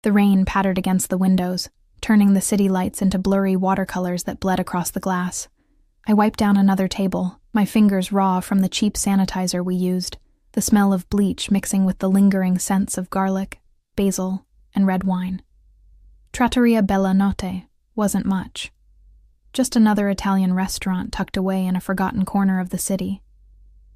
The rain pattered against the windows, turning the city lights into blurry watercolors that bled across the glass. I wiped down another table, my fingers raw from the cheap sanitizer we used, the smell of bleach mixing with the lingering scents of garlic, basil, and red wine. Trattoria Bella Notte wasn't much. Just another Italian restaurant tucked away in a forgotten corner of the city.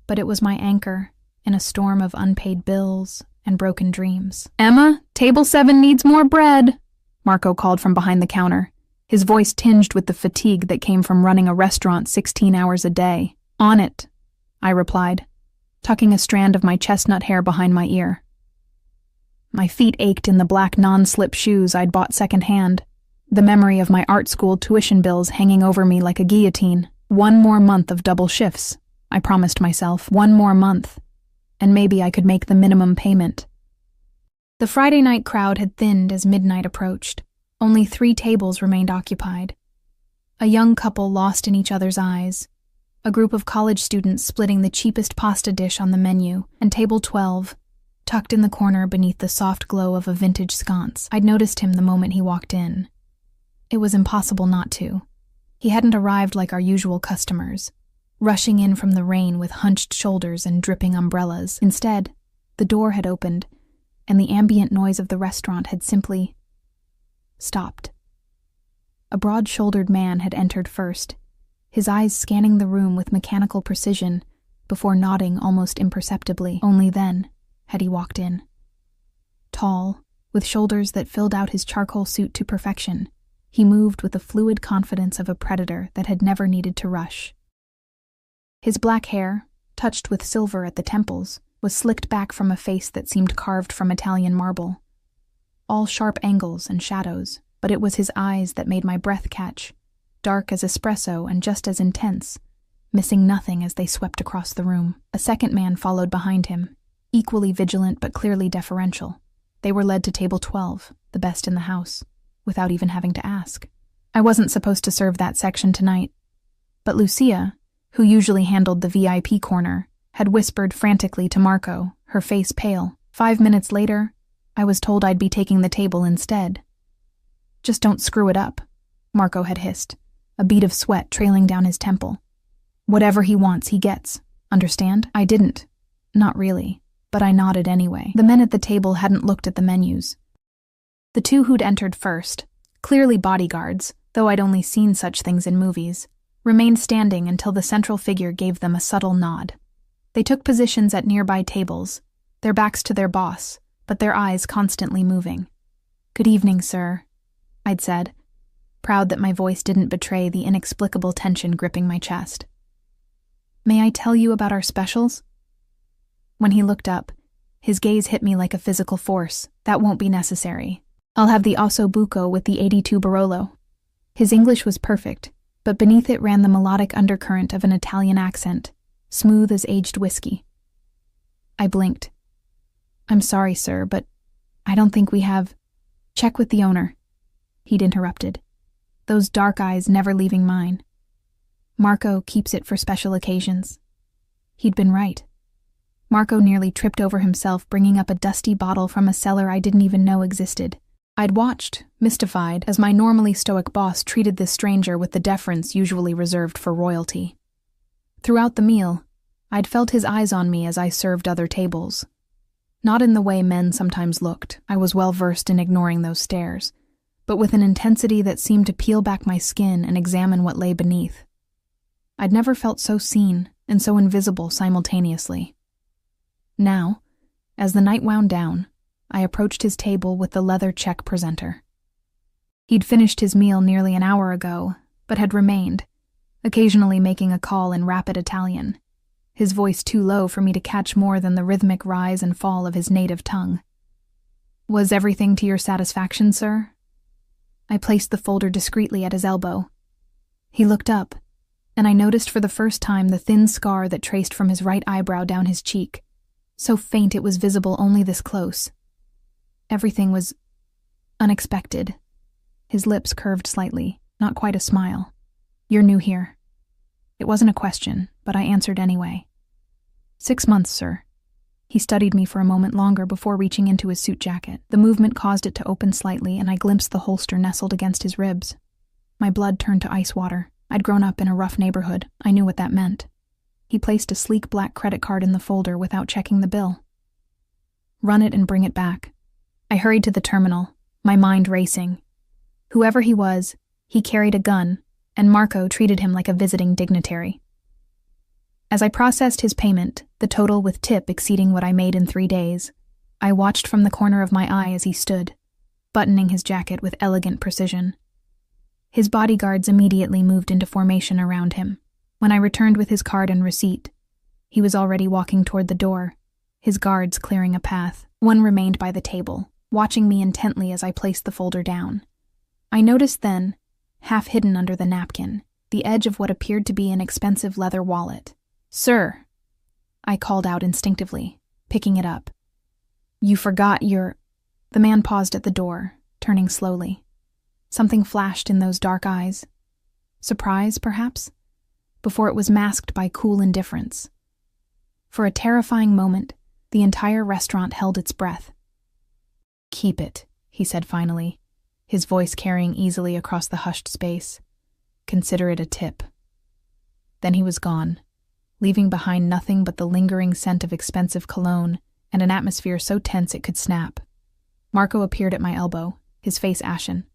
But it was my anchor in a storm of unpaid bills and broken dreams. "Emma, table 7 needs more bread," Marco called from behind the counter, his voice tinged with the fatigue that came from running a restaurant 16 hours a day. "On it," I replied, tucking a strand of my chestnut hair behind my ear. My feet ached in the black non-slip shoes I'd bought secondhand, the memory of my art school tuition bills hanging over me like a guillotine. 1 more month of double shifts, I promised myself. 1 more month, and maybe I could make the minimum payment. The Friday night crowd had thinned as midnight approached. Only 3 tables remained occupied. A young couple lost in each other's eyes, a group of college students splitting the cheapest pasta dish on the menu, and table 12, tucked in the corner beneath the soft glow of a vintage sconce. I'd noticed him the moment he walked in. It was impossible not to. He hadn't arrived like our usual customers, rushing in from the rain with hunched shoulders and dripping umbrellas. Instead, the door had opened, and the ambient noise of the restaurant had simply stopped. A broad-shouldered man had entered first, his eyes scanning the room with mechanical precision before nodding almost imperceptibly. Only then had he walked in. Tall, with shoulders that filled out his charcoal suit to perfection, he moved with the fluid confidence of a predator that had never needed to rush. His black hair, touched with silver at the temples, was slicked back from a face that seemed carved from Italian marble. All sharp angles and shadows, but it was his eyes that made my breath catch, dark as espresso and just as intense, missing nothing as they swept across the room. A second man followed behind him, equally vigilant but clearly deferential. They were led to table 12, the best in the house, without even having to ask. I wasn't supposed to serve that section tonight, but Lucia, who usually handled the VIP corner, had whispered frantically to Marco, her face pale. 5 minutes later, I was told I'd be taking the table instead. "Just don't screw it up," Marco had hissed, a bead of sweat trailing down his temple. "Whatever he wants, he gets. Understand?" I didn't. Not really, but I nodded anyway. The men at the table hadn't looked at the menus. The 2 who'd entered first, clearly bodyguards, though I'd only seen such things in movies, remained standing until the central figure gave them a subtle nod. They took positions at nearby tables, their backs to their boss, but their eyes constantly moving. "Good evening, sir," I'd said, proud that my voice didn't betray the inexplicable tension gripping my chest. "May I tell you about our specials?" When he looked up, his gaze hit me like a physical force. "That won't be necessary. I'll have the osso buco with the 82 Barolo." His English was perfect, but beneath it ran the melodic undercurrent of an Italian accent, smooth as aged whiskey. I blinked. "I'm sorry, sir, but I don't think we have—" "Check with the owner," he'd interrupted, those dark eyes never leaving mine. "Marco keeps it for special occasions." He'd been right. Marco nearly tripped over himself bringing up a dusty bottle from a cellar I didn't even know existed. I'd watched, mystified, as my normally stoic boss treated this stranger with the deference usually reserved for royalty. Throughout the meal, I'd felt his eyes on me as I served other tables. Not in the way men sometimes looked, I was well versed in ignoring those stares, but with an intensity that seemed to peel back my skin and examine what lay beneath. I'd never felt so seen and so invisible simultaneously. Now, as the night wound down, I approached his table with the leather check presenter. He'd finished his meal nearly an hour ago, but had remained, occasionally making a call in rapid Italian, his voice too low for me to catch more than the rhythmic rise and fall of his native tongue. "Was everything to your satisfaction, sir?" I placed the folder discreetly at his elbow. He looked up, and I noticed for the first time the thin scar that traced from his right eyebrow down his cheek, so faint it was visible only this close. Everything was unexpected. His lips curved slightly, not quite a smile. "You're new here." It wasn't a question, but I answered anyway. 6 months, sir. He studied me for a moment longer before reaching into his suit jacket. The movement caused it to open slightly, and I glimpsed the holster nestled against his ribs. My blood turned to ice water. I'd grown up in a rough neighborhood. I knew what that meant. He placed a sleek black credit card in the folder without checking the bill. "Run it and bring it back." I hurried to the terminal, my mind racing. Whoever he was, he carried a gun, and Marco treated him like a visiting dignitary. As I processed his payment, the total with tip exceeding what I made in 3 days, I watched from the corner of my eye as he stood, buttoning his jacket with elegant precision. His bodyguards immediately moved into formation around him. When I returned with his card and receipt, he was already walking toward the door, his guards clearing a path. One remained by the table, watching me intently as I placed the folder down. I noticed then, half hidden under the napkin, the edge of what appeared to be an expensive leather wallet. "Sir," I called out instinctively, picking it up. "You forgot your—" The man paused at the door, turning slowly. Something flashed in those dark eyes. Surprise, perhaps? Before it was masked by cool indifference. For a terrifying moment, the entire restaurant held its breath. "Keep it," he said finally, his voice carrying easily across the hushed space. "Consider it a tip." Then he was gone, leaving behind nothing but the lingering scent of expensive cologne and an atmosphere so tense it could snap. Marco appeared at my elbow, his face ashen.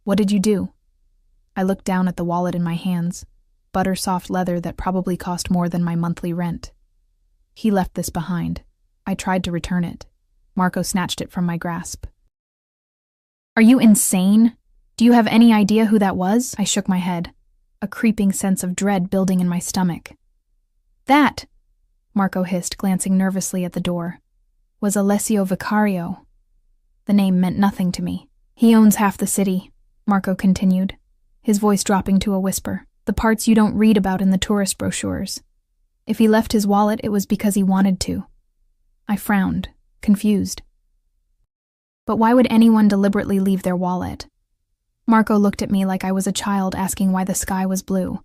"What did you do?" I looked down at the wallet in my hands, butter-soft leather that probably cost more than my monthly rent. "He left this behind. I tried to return it." Marco snatched it from my grasp. "Are you insane? Do you have any idea who that was?" I shook my head, a creeping sense of dread building in my stomach. "That," Marco hissed, glancing nervously at the door, "was Alessio Vicario." The name meant nothing to me. "He owns half the city," Marco continued, his voice dropping to a whisper. "The parts you don't read about in the tourist brochures. If he left his wallet, it was because he wanted to." I frowned, confused. But why would anyone deliberately leave their wallet? Marco looked at me like I was a child asking why the sky was blue.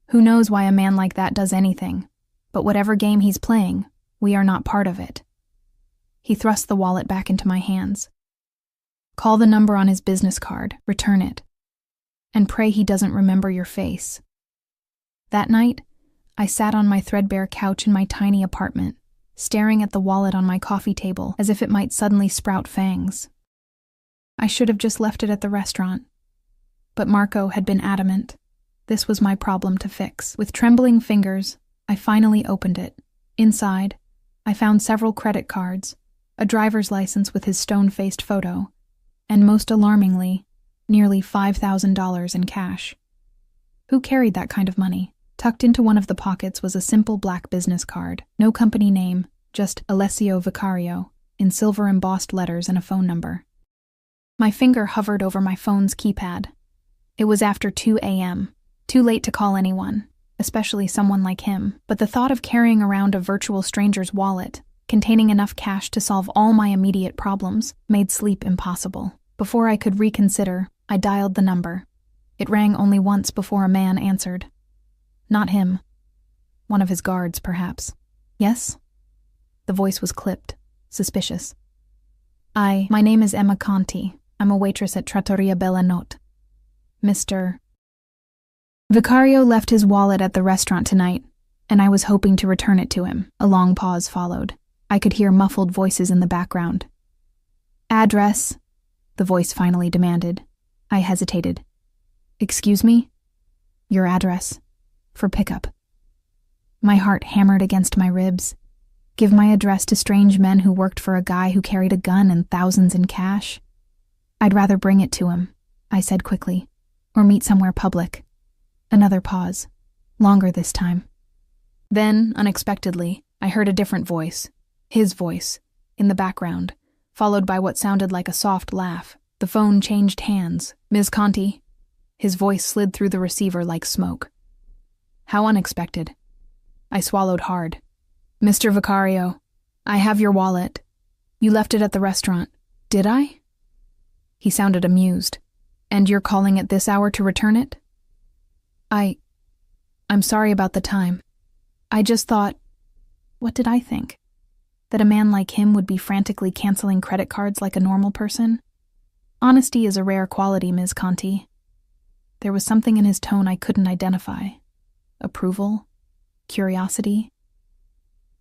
Who knows why a man like that does anything, but whatever game he's playing, we are not part of it. He thrust the wallet back into my hands. "Call the number on his business card, return it, and pray he doesn't remember your face." That night, I sat on my threadbare couch in my tiny apartment, staring at the wallet on my coffee table as if it might suddenly sprout fangs. I should have just left it at the restaurant, but Marco had been adamant. This was my problem to fix. With trembling fingers, I finally opened it. Inside, I found several credit cards, a driver's license with his stone-faced photo, and most alarmingly, nearly $5,000 in cash. Who carried that kind of money? Tucked into one of the pockets was a simple black business card, no company name, just Alessio Vicario, in silver embossed letters and a phone number. My finger hovered over my phone's keypad. It was after 2 a.m., too late to call anyone, especially someone like him, but the thought of carrying around a virtual stranger's wallet, containing enough cash to solve all my immediate problems, made sleep impossible. Before I could reconsider, I dialed the number. It rang only once before a man answered. Not him. One of his guards, perhaps. "Yes?" The voice was clipped, suspicious. My name is Emma Conti. I'm a waitress at Trattoria Bella Notte. Mr. Vicario left his wallet at the restaurant tonight, and I was hoping to return it to him." A long pause followed. I could hear muffled voices in the background. "Address?" the voice finally demanded. I hesitated. "Excuse me?" "Your address. For pickup." My heart hammered against my ribs. Give my address to strange men who worked for a guy who carried a gun and thousands in cash? "I'd rather bring it to him," I said quickly, "or meet somewhere public." Another pause, longer this time. Then, unexpectedly, I heard a different voice, his voice, in the background, followed by what sounded like a soft laugh. The phone changed hands. "Ms. Conti." His voice slid through the receiver like smoke. How unexpected. I swallowed hard. "Mr. Vicario, I have your wallet. You left it at the restaurant. Did I?" He sounded amused. "And you're calling at this hour to return it?" I'm sorry about the time. I just thought..." What did I think? That a man like him would be frantically canceling credit cards like a normal person? Honesty is a rare quality, Ms. Conti. There was something in his tone I couldn't identify. Approval? Curiosity?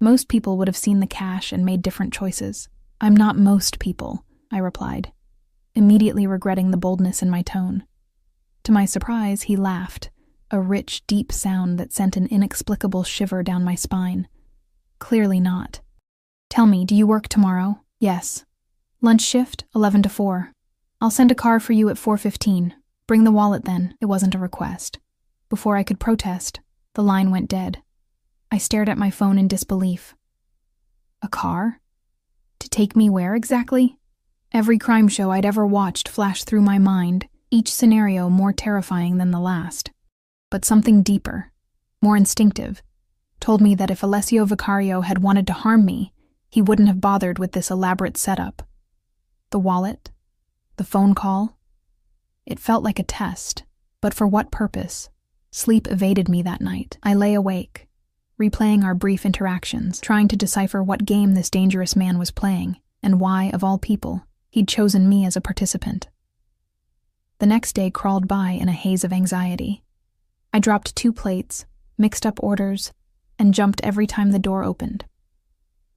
Most people would have seen the cash and made different choices. I'm not most people, I replied, immediately regretting the boldness in my tone. To my surprise, he laughed, a rich, deep sound that sent an inexplicable shiver down my spine. Clearly not. Tell me, do you work tomorrow? Yes. Lunch shift, 11 to 4. I'll send a car for you at 4:15. Bring the wallet then. It wasn't a request. Before I could protest, the line went dead. I stared at my phone in disbelief. A car? To take me where exactly? Every crime show I'd ever watched flashed through my mind, each scenario more terrifying than the last. But something deeper, more instinctive, told me that if Alessio Vicario had wanted to harm me, he wouldn't have bothered with this elaborate setup. The wallet? The phone call? It felt like a test, but for what purpose? Sleep evaded me that night. I lay awake, replaying our brief interactions, trying to decipher what game this dangerous man was playing, and why, of all people, he'd chosen me as a participant. The next day crawled by in a haze of anxiety. I dropped 2 plates, mixed up orders, and jumped every time the door opened.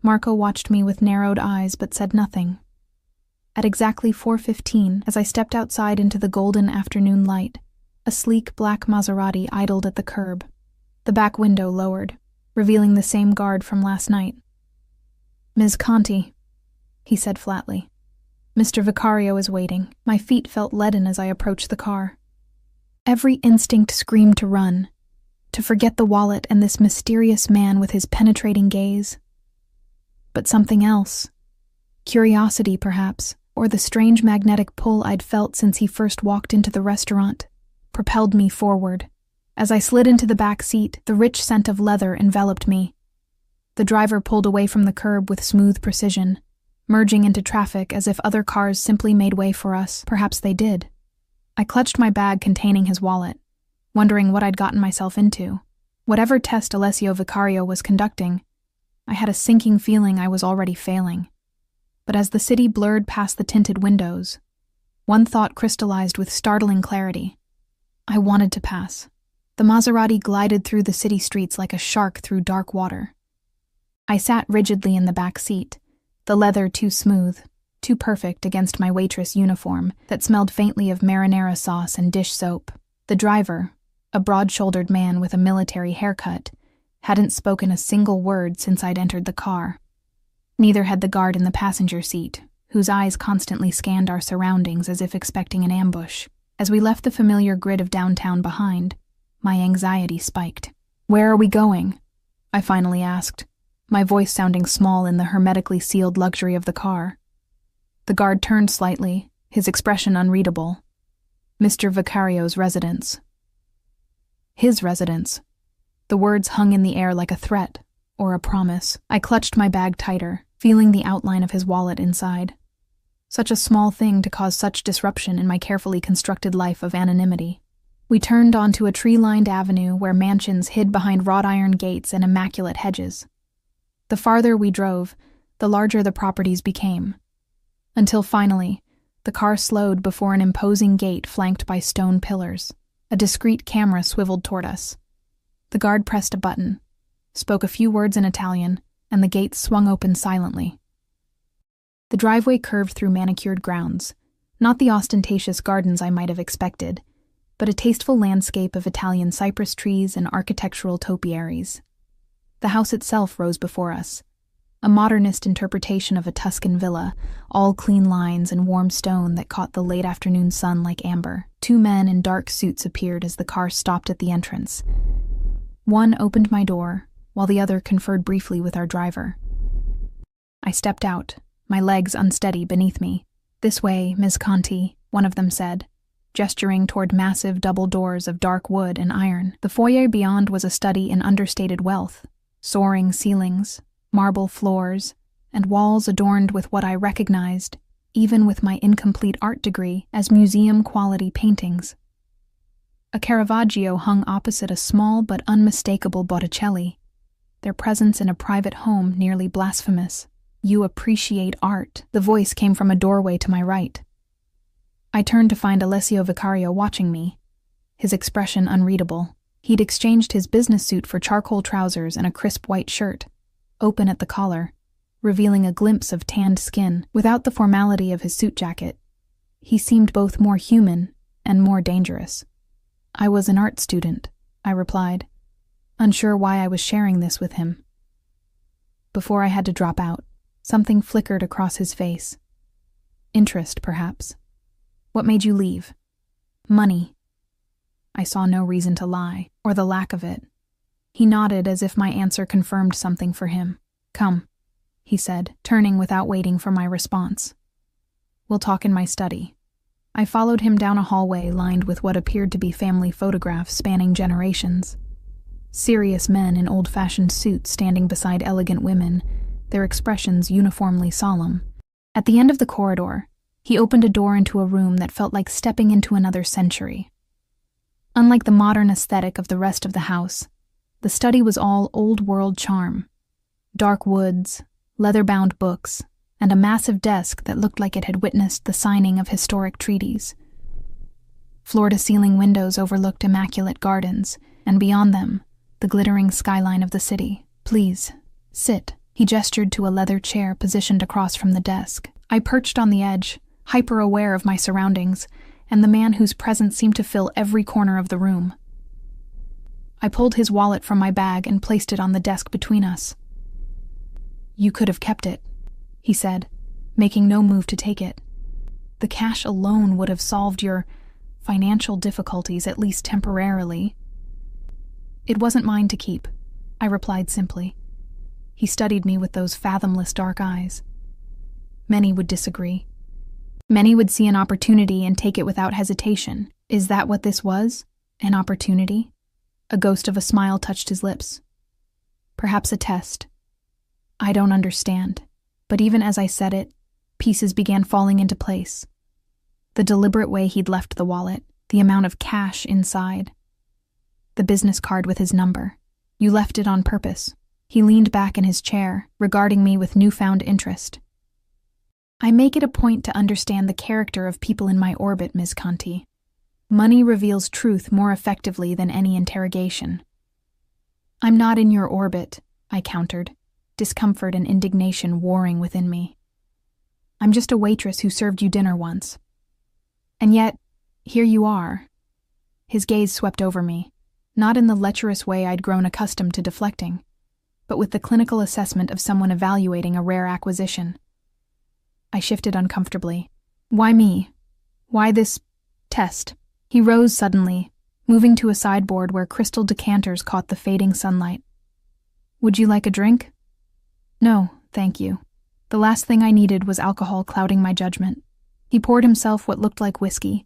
Marco watched me with narrowed eyes but said nothing. At exactly 4:15, as I stepped outside into the golden afternoon light, a sleek black Maserati idled at the curb, the back window lowered, revealing the same guard from last night. "Ms. Conti," he said flatly. "Mr. Vicario is waiting." My feet felt leaden as I approached the car. Every instinct screamed to run, to forget the wallet and this mysterious man with his penetrating gaze. But something else, curiosity perhaps, or the strange magnetic pull I'd felt since he first walked into the restaurant, propelled me forward. As I slid into the back seat, the rich scent of leather enveloped me. The driver pulled away from the curb with smooth precision, merging into traffic as if other cars simply made way for us. Perhaps they did. I clutched my bag containing his wallet, wondering what I'd gotten myself into. Whatever test Alessio Vicario was conducting, I had a sinking feeling I was already failing. But as the city blurred past the tinted windows, one thought crystallized with startling clarity. I wanted to pass. The Maserati glided through the city streets like a shark through dark water. I sat rigidly in the back seat, the leather too smooth, too perfect against my waitress uniform that smelled faintly of marinara sauce and dish soap. The driver, a broad-shouldered man with a military haircut, hadn't spoken a single word since I'd entered the car. Neither had the guard in the passenger seat, whose eyes constantly scanned our surroundings as if expecting an ambush. As we left the familiar grid of downtown behind, my anxiety spiked. "Where are we going?" I finally asked, my voice sounding small in the hermetically sealed luxury of the car. The guard turned slightly, his expression unreadable. "Mr. Vicario's residence." His residence. The words hung in the air like a threat, or a promise. I clutched my bag tighter, feeling the outline of his wallet inside. Such a small thing to cause such disruption in my carefully constructed life of anonymity. We turned onto a tree-lined avenue where mansions hid behind wrought iron gates and immaculate hedges. The farther we drove, the larger the properties became. Until finally, the car slowed before an imposing gate flanked by stone pillars. A discreet camera swiveled toward us. The guard pressed a button, spoke a few words in Italian, and the gates swung open silently. The driveway curved through manicured grounds, not the ostentatious gardens I might have expected, but a tasteful landscape of Italian cypress trees and architectural topiaries. The house itself rose before us, a modernist interpretation of a Tuscan villa, all clean lines and warm stone that caught the late afternoon sun like amber. 2 men in dark suits appeared as the car stopped at the entrance. One opened my door, while the other conferred briefly with our driver. I stepped out, my legs unsteady beneath me. "This way, Ms. Conti," one of them said, gesturing toward massive double doors of dark wood and iron. The foyer beyond was a study in understated wealth, soaring ceilings, marble floors, and walls adorned with what I recognized, even with my incomplete art degree, as museum-quality paintings. A Caravaggio hung opposite a small but unmistakable Botticelli, their presence in a private home nearly blasphemous. You appreciate art. The voice came from a doorway to my right. I turned to find Alessio Vicario watching me, his expression unreadable. He'd exchanged his business suit for charcoal trousers and a crisp white shirt, open at the collar, revealing a glimpse of tanned skin. Without the formality of his suit jacket, he seemed both more human and more dangerous. I was an art student, I replied, unsure why I was sharing this with him. Before I had to drop out, something flickered across his face. Interest, perhaps. What made you leave? Money. I saw no reason to lie, or the lack of it. He nodded as if my answer confirmed something for him. Come, he said, turning without waiting for my response. We'll talk in my study. I followed him down a hallway lined with what appeared to be family photographs spanning generations. Serious men in old-fashioned suits standing beside elegant women, their expressions uniformly solemn. At the end of the corridor, he opened a door into a room that felt like stepping into another century. Unlike the modern aesthetic of the rest of the house, the study was all old-world charm. Dark woods, leather-bound books, and a massive desk that looked like it had witnessed the signing of historic treaties. Floor-to-ceiling windows overlooked immaculate gardens, and beyond them, the glittering skyline of the city. Please, sit. He gestured to a leather chair positioned across from the desk. I perched on the edge, hyper-aware of my surroundings, and the man whose presence seemed to fill every corner of the room. I pulled his wallet from my bag and placed it on the desk between us. You could have kept it, he said, making no move to take it. The cash alone would have solved your financial difficulties, at least temporarily. It wasn't mine to keep, I replied simply. He studied me with those fathomless dark eyes. Many would disagree. Many would see an opportunity and take it without hesitation. Is that what this was? An opportunity? A ghost of a smile touched his lips. Perhaps a test. I don't understand. But even as I said it, pieces began falling into place. The deliberate way he'd left the wallet, the amount of cash inside. The business card with his number. You left it on purpose. He leaned back in his chair, regarding me with newfound interest. I make it a point to understand the character of people in my orbit, Ms. Conti. Money reveals truth more effectively than any interrogation. I'm not in your orbit, I countered, discomfort and indignation warring within me. I'm just a waitress who served you dinner once. And yet, here you are. His gaze swept over me, not in the lecherous way I'd grown accustomed to deflecting, but with the clinical assessment of someone evaluating a rare acquisition. I shifted uncomfortably. Why me? Why this test? He rose suddenly, moving to a sideboard where crystal decanters caught the fading sunlight. Would you like a drink? No, thank you. The last thing I needed was alcohol clouding my judgment. He poured himself what looked like whiskey,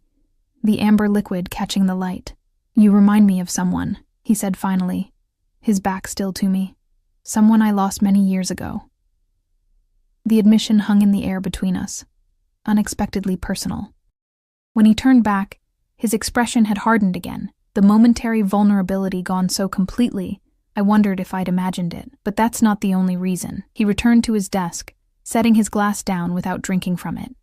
the amber liquid catching the light. You remind me of someone, he said finally, his back still to me. Someone I lost many years ago. The admission hung in the air between us, unexpectedly personal. When he turned back, his expression had hardened again, the momentary vulnerability gone so completely, I wondered if I'd imagined it. But that's not the only reason. He returned to his desk, setting his glass down without drinking from it.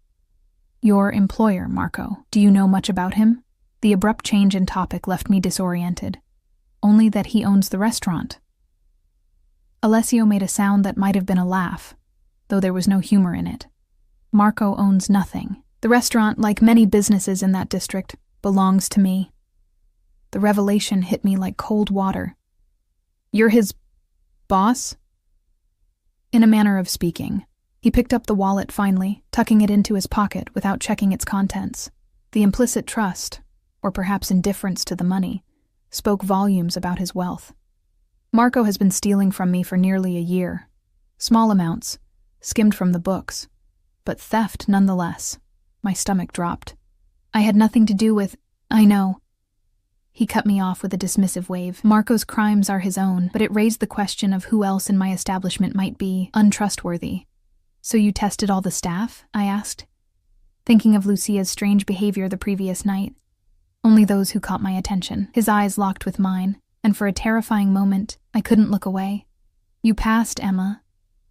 Your employer, Marco. Do you know much about him? The abrupt change in topic left me disoriented. Only that he owns the restaurant. Alessio made a sound that might have been a laugh, though there was no humor in it. Marco owns nothing. The restaurant, like many businesses in that district, belongs to me. The revelation hit me like cold water. You're his boss? In a manner of speaking. He picked up the wallet finally, tucking it into his pocket without checking its contents. The implicit trust, or perhaps indifference to the money, spoke volumes about his wealth. Marco has been stealing from me for nearly a year. Small amounts, skimmed from the books, but theft nonetheless. My stomach dropped. I had nothing to do with... I know. He cut me off with a dismissive wave. Marco's crimes are his own, but it raised the question of who else in my establishment might be untrustworthy. So you tested all the staff? I asked, thinking of Lucia's strange behavior the previous night. Only those who caught my attention. His eyes locked with mine, and for a terrifying moment, I couldn't look away. You passed, Emma.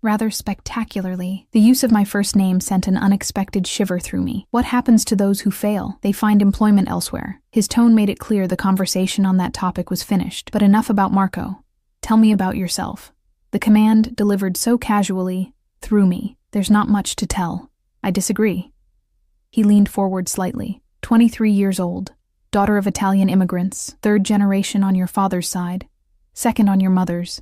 rather spectacularly. The use of my first name sent an unexpected shiver through me. What happens to those who fail? They find employment elsewhere. His tone made it clear the conversation on that topic was finished. But enough about Marco. Tell me about yourself. The command, delivered so casually, threw me. There's not much to tell. I disagree. He leaned forward slightly. 23 years old, daughter of Italian immigrants, third generation on your father's side, second on your mother's.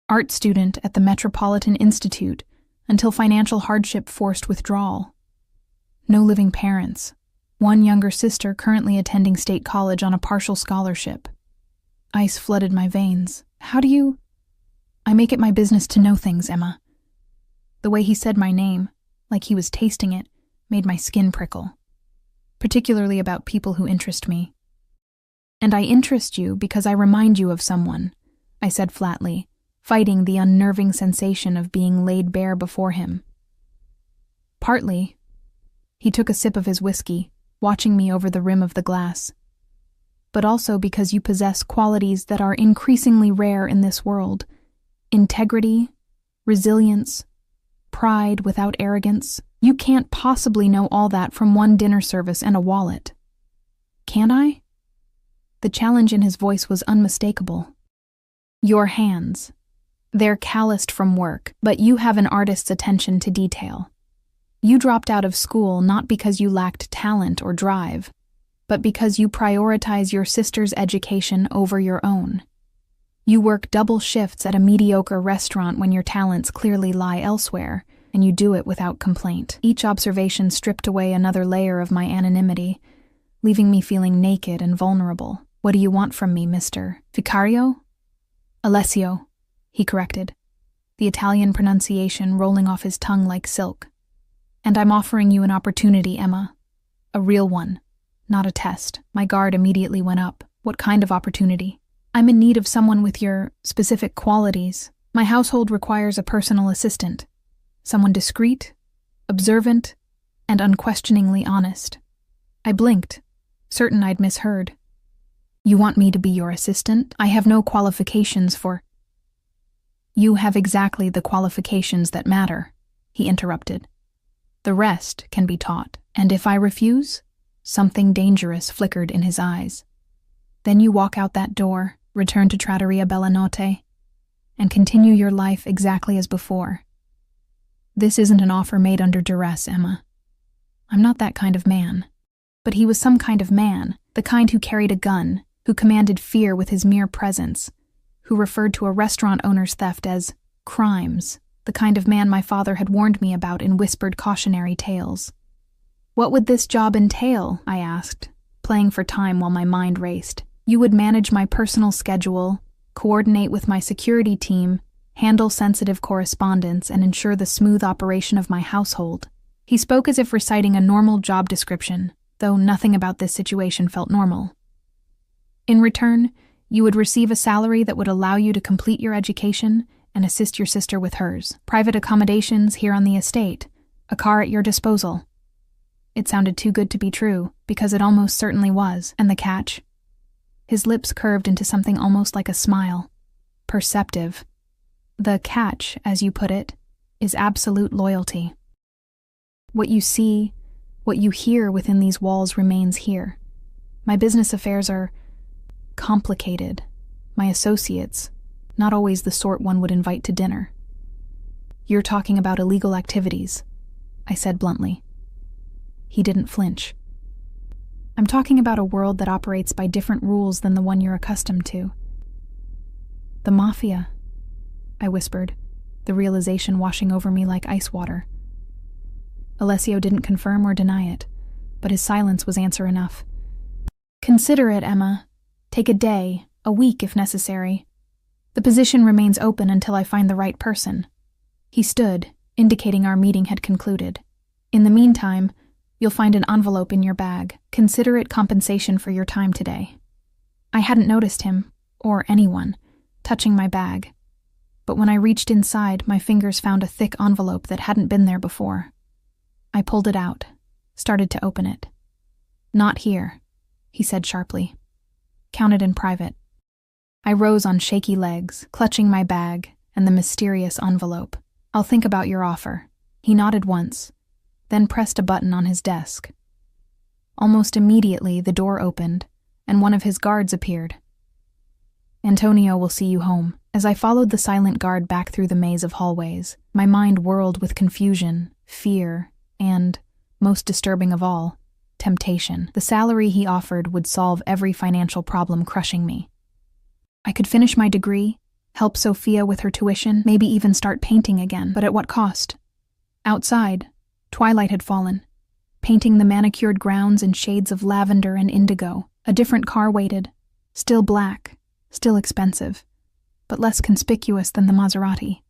Art student at the Metropolitan Institute until financial hardship forced withdrawal. No living parents. One younger sister currently attending state college on a partial scholarship. Ice flooded my veins. How do you... I make it my business to know things, Emma. The way he said my name, like he was tasting it, made my skin prickle. Particularly about people who interest me. And I interest you because I remind you of someone, I said flatly, fighting the unnerving sensation of being laid bare before him. Partly. He took a sip of his whiskey, watching me over the rim of the glass. But also because you possess qualities that are increasingly rare in this world. Integrity, resilience, pride without arrogance. You can't possibly know all that from one dinner service and a wallet. Can I? The challenge in his voice was unmistakable. Your hands. They're calloused from work, but you have an artist's attention to detail. You dropped out of school not because you lacked talent or drive, but because you prioritize your sister's education over your own. You work double shifts at a mediocre restaurant when your talents clearly lie elsewhere, and you do it without complaint. Each observation stripped away another layer of my anonymity, leaving me feeling naked and vulnerable. What do you want from me, Mr. Vicario? Alessio, he corrected, the Italian pronunciation rolling off his tongue like silk. And I'm offering you an opportunity, Emma. A real one, not a test. My guard immediately went up. What kind of opportunity? I'm in need of someone with your specific qualities. My household requires a personal assistant. Someone discreet, observant, and unquestioningly honest. I blinked, certain I'd misheard. You want me to be your assistant? I have no qualifications for... You have exactly the qualifications that matter, he interrupted. The rest can be taught, and if I refuse, something dangerous flickered in his eyes. Then you walk out that door, return to Trattoria Bellanotte, and continue your life exactly as before. This isn't an offer made under duress, Emma. I'm not that kind of man. But he was some kind of man, the kind who carried a gun, who commanded fear with his mere presence, who referred to a restaurant owner's theft as crimes, the kind of man my father had warned me about in whispered cautionary tales. What would this job entail? I asked, playing for time while my mind raced. You would manage my personal schedule, coordinate with my security team, handle sensitive correspondence, and ensure the smooth operation of my household. He spoke as if reciting a normal job description, though nothing about this situation felt normal. In return, you would receive a salary that would allow you to complete your education and assist your sister with hers, private accommodations here on the estate, a car at your disposal. It sounded too good to be true, because it almost certainly was, and the catch? His lips curved into something almost like a smile. Perceptive. The catch, as you put it, is absolute loyalty. What you see, what you hear within these walls remains here. My business affairs are complicated. My associates, not always the sort one would invite to dinner. You're talking about illegal activities, I said bluntly. He didn't flinch. I'm talking about a world that operates by different rules than the one you're accustomed to. The Mafia, I whispered, the realization washing over me like ice water. Alessio didn't confirm or deny it, but his silence was answer enough. Consider it, Emma. Take a day, a week if necessary. The position remains open until I find the right person. He stood, indicating our meeting had concluded. In the meantime, you'll find an envelope in your bag. Consider it compensation for your time today. I hadn't noticed him, or anyone, touching my bag. But when I reached inside, my fingers found a thick envelope that hadn't been there before. I pulled it out, started to open it. Not here, he said sharply. Count it in private. I rose on shaky legs, clutching my bag and the mysterious envelope. I'll think about your offer. He nodded once, then pressed a button on his desk. Almost immediately, the door opened, and one of his guards appeared. Antonio will see you home. As I followed the silent guard back through the maze of hallways, my mind whirled with confusion, fear, and, most disturbing of all, temptation. The salary he offered would solve every financial problem crushing me. I could finish my degree, help Sophia with her tuition, maybe even start painting again, but at what cost? Outside, twilight had fallen, painting the manicured grounds in shades of lavender and indigo. A different car waited, still black, still expensive, but less conspicuous than the Maserati.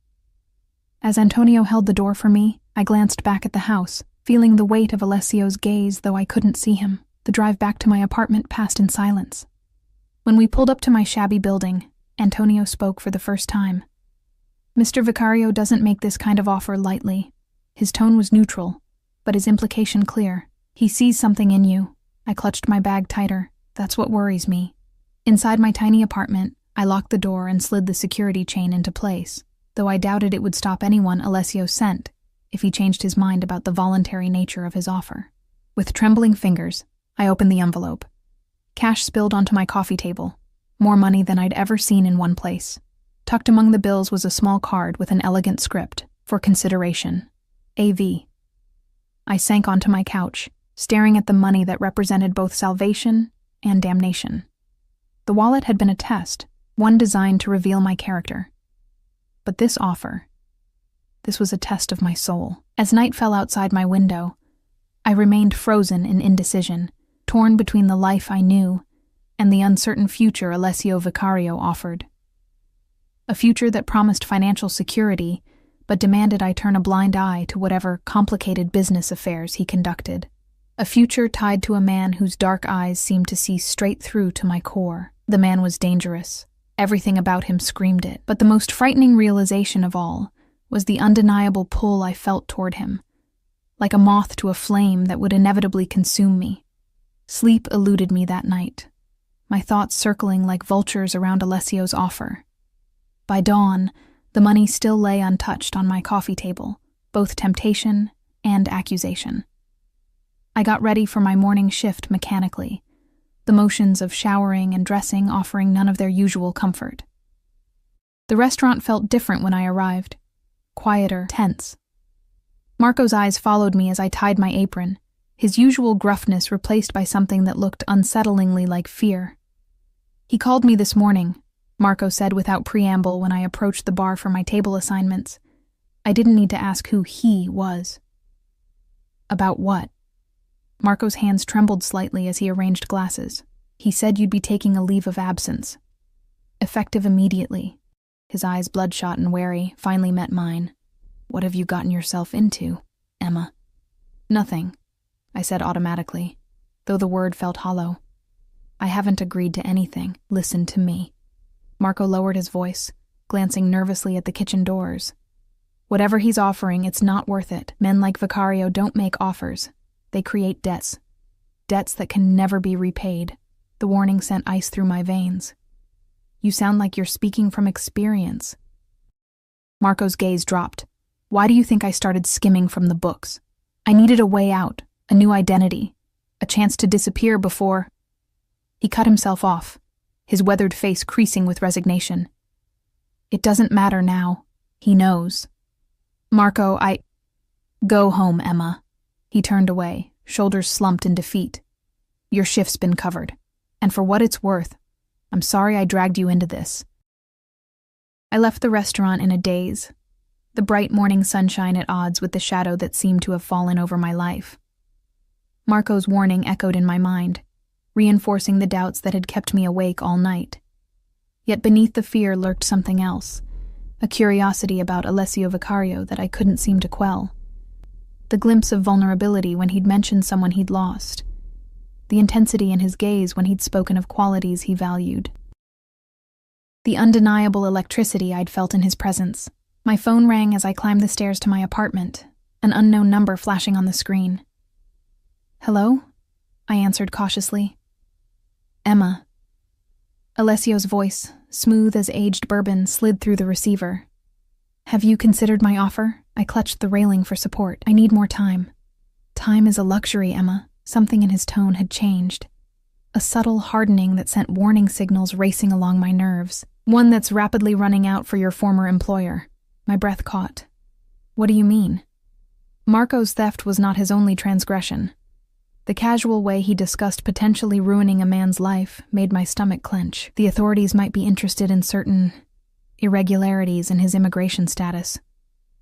As Antonio held the door for me, I glanced back at the house, feeling the weight of Alessio's gaze though I couldn't see him. The drive back to my apartment passed in silence. When we pulled up to my shabby building, Antonio spoke for the first time. Mr. Vicario doesn't make this kind of offer lightly. His tone was neutral, but his implication clear. He sees something in you. I clutched my bag tighter. That's what worries me. Inside my tiny apartment, I locked the door and slid the security chain into place, though I doubted it would stop anyone Alessio sent if he changed his mind about the voluntary nature of his offer. With trembling fingers, I opened the envelope. Cash spilled onto my coffee table, more money than I'd ever seen in one place. Tucked among the bills was a small card with an elegant script, for consideration. AV. I sank onto my couch, staring at the money that represented both salvation and damnation. The wallet had been a test, one designed to reveal my character. But this offer, this was a test of my soul. As night fell outside my window, I remained frozen in indecision, torn between the life I knew and the uncertain future Alessio Vicario offered. A future that promised financial security, but demanded I turn a blind eye to whatever complicated business affairs he conducted. A future tied to a man whose dark eyes seemed to see straight through to my core. The man was dangerous. Everything about him screamed it. But the most frightening realization of all was the undeniable pull I felt toward him, like a moth to a flame that would inevitably consume me. Sleep eluded me that night, my thoughts circling like vultures around Alessio's offer. By dawn, the money still lay untouched on my coffee table, both temptation and accusation. I got ready for my morning shift mechanically, the motions of showering and dressing offering none of their usual comfort. The restaurant felt different when I arrived, quieter, tense. Marco's eyes followed me as I tied my apron, his usual gruffness replaced by something that looked unsettlingly like fear. "He called me this morning," Marco said without preamble when I approached the bar for my table assignments. I didn't need to ask who he was. "About what?" Marco's hands trembled slightly as he arranged glasses. "He said you'd be taking a leave of absence. Effective immediately." His eyes, bloodshot and wary, finally met mine. "What have you gotten yourself into, Emma?" "Nothing," I said automatically, though the word felt hollow. "I haven't agreed to anything. Listen to me." Marco lowered his voice, glancing nervously at the kitchen doors. "Whatever he's offering, it's not worth it. Men like Vicario don't make offers. They create debts. Debts that can never be repaid." The warning sent ice through my veins. "You sound like you're speaking from experience." Marco's gaze dropped. "Why do you think I started skimming from the books? I needed a way out, a new identity, a chance to disappear before—" He cut himself off, his weathered face creasing with resignation. "It doesn't matter now. He knows." "Marco, Go home, Emma." He turned away, shoulders slumped in defeat. "Your shift's been covered. And for what it's worth, I'm sorry I dragged you into this." I left the restaurant in a daze, the bright morning sunshine at odds with the shadow that seemed to have fallen over my life. Marco's warning echoed in my mind, reinforcing the doubts that had kept me awake all night. Yet beneath the fear lurked something else, a curiosity about Alessio Vicario that I couldn't seem to quell. The glimpse of vulnerability when he'd mentioned someone he'd lost, the intensity in his gaze when he'd spoken of qualities he valued. The undeniable electricity I'd felt in his presence. My phone rang as I climbed the stairs to my apartment, an unknown number flashing on the screen. "Hello?" I answered cautiously. "Emma." Alessio's voice, smooth as aged bourbon, slid through the receiver. Have you considered my offer? I clutched the railing for support. I need more time. Time is a luxury, Emma. Something in his tone had changed. A subtle hardening that sent warning signals racing along my nerves. One that's rapidly running out for your former employer. My breath caught. What do you mean? Marco's theft was not his only transgression. The casual way he discussed potentially ruining a man's life made my stomach clench. The authorities might be interested in certain irregularities in his immigration status,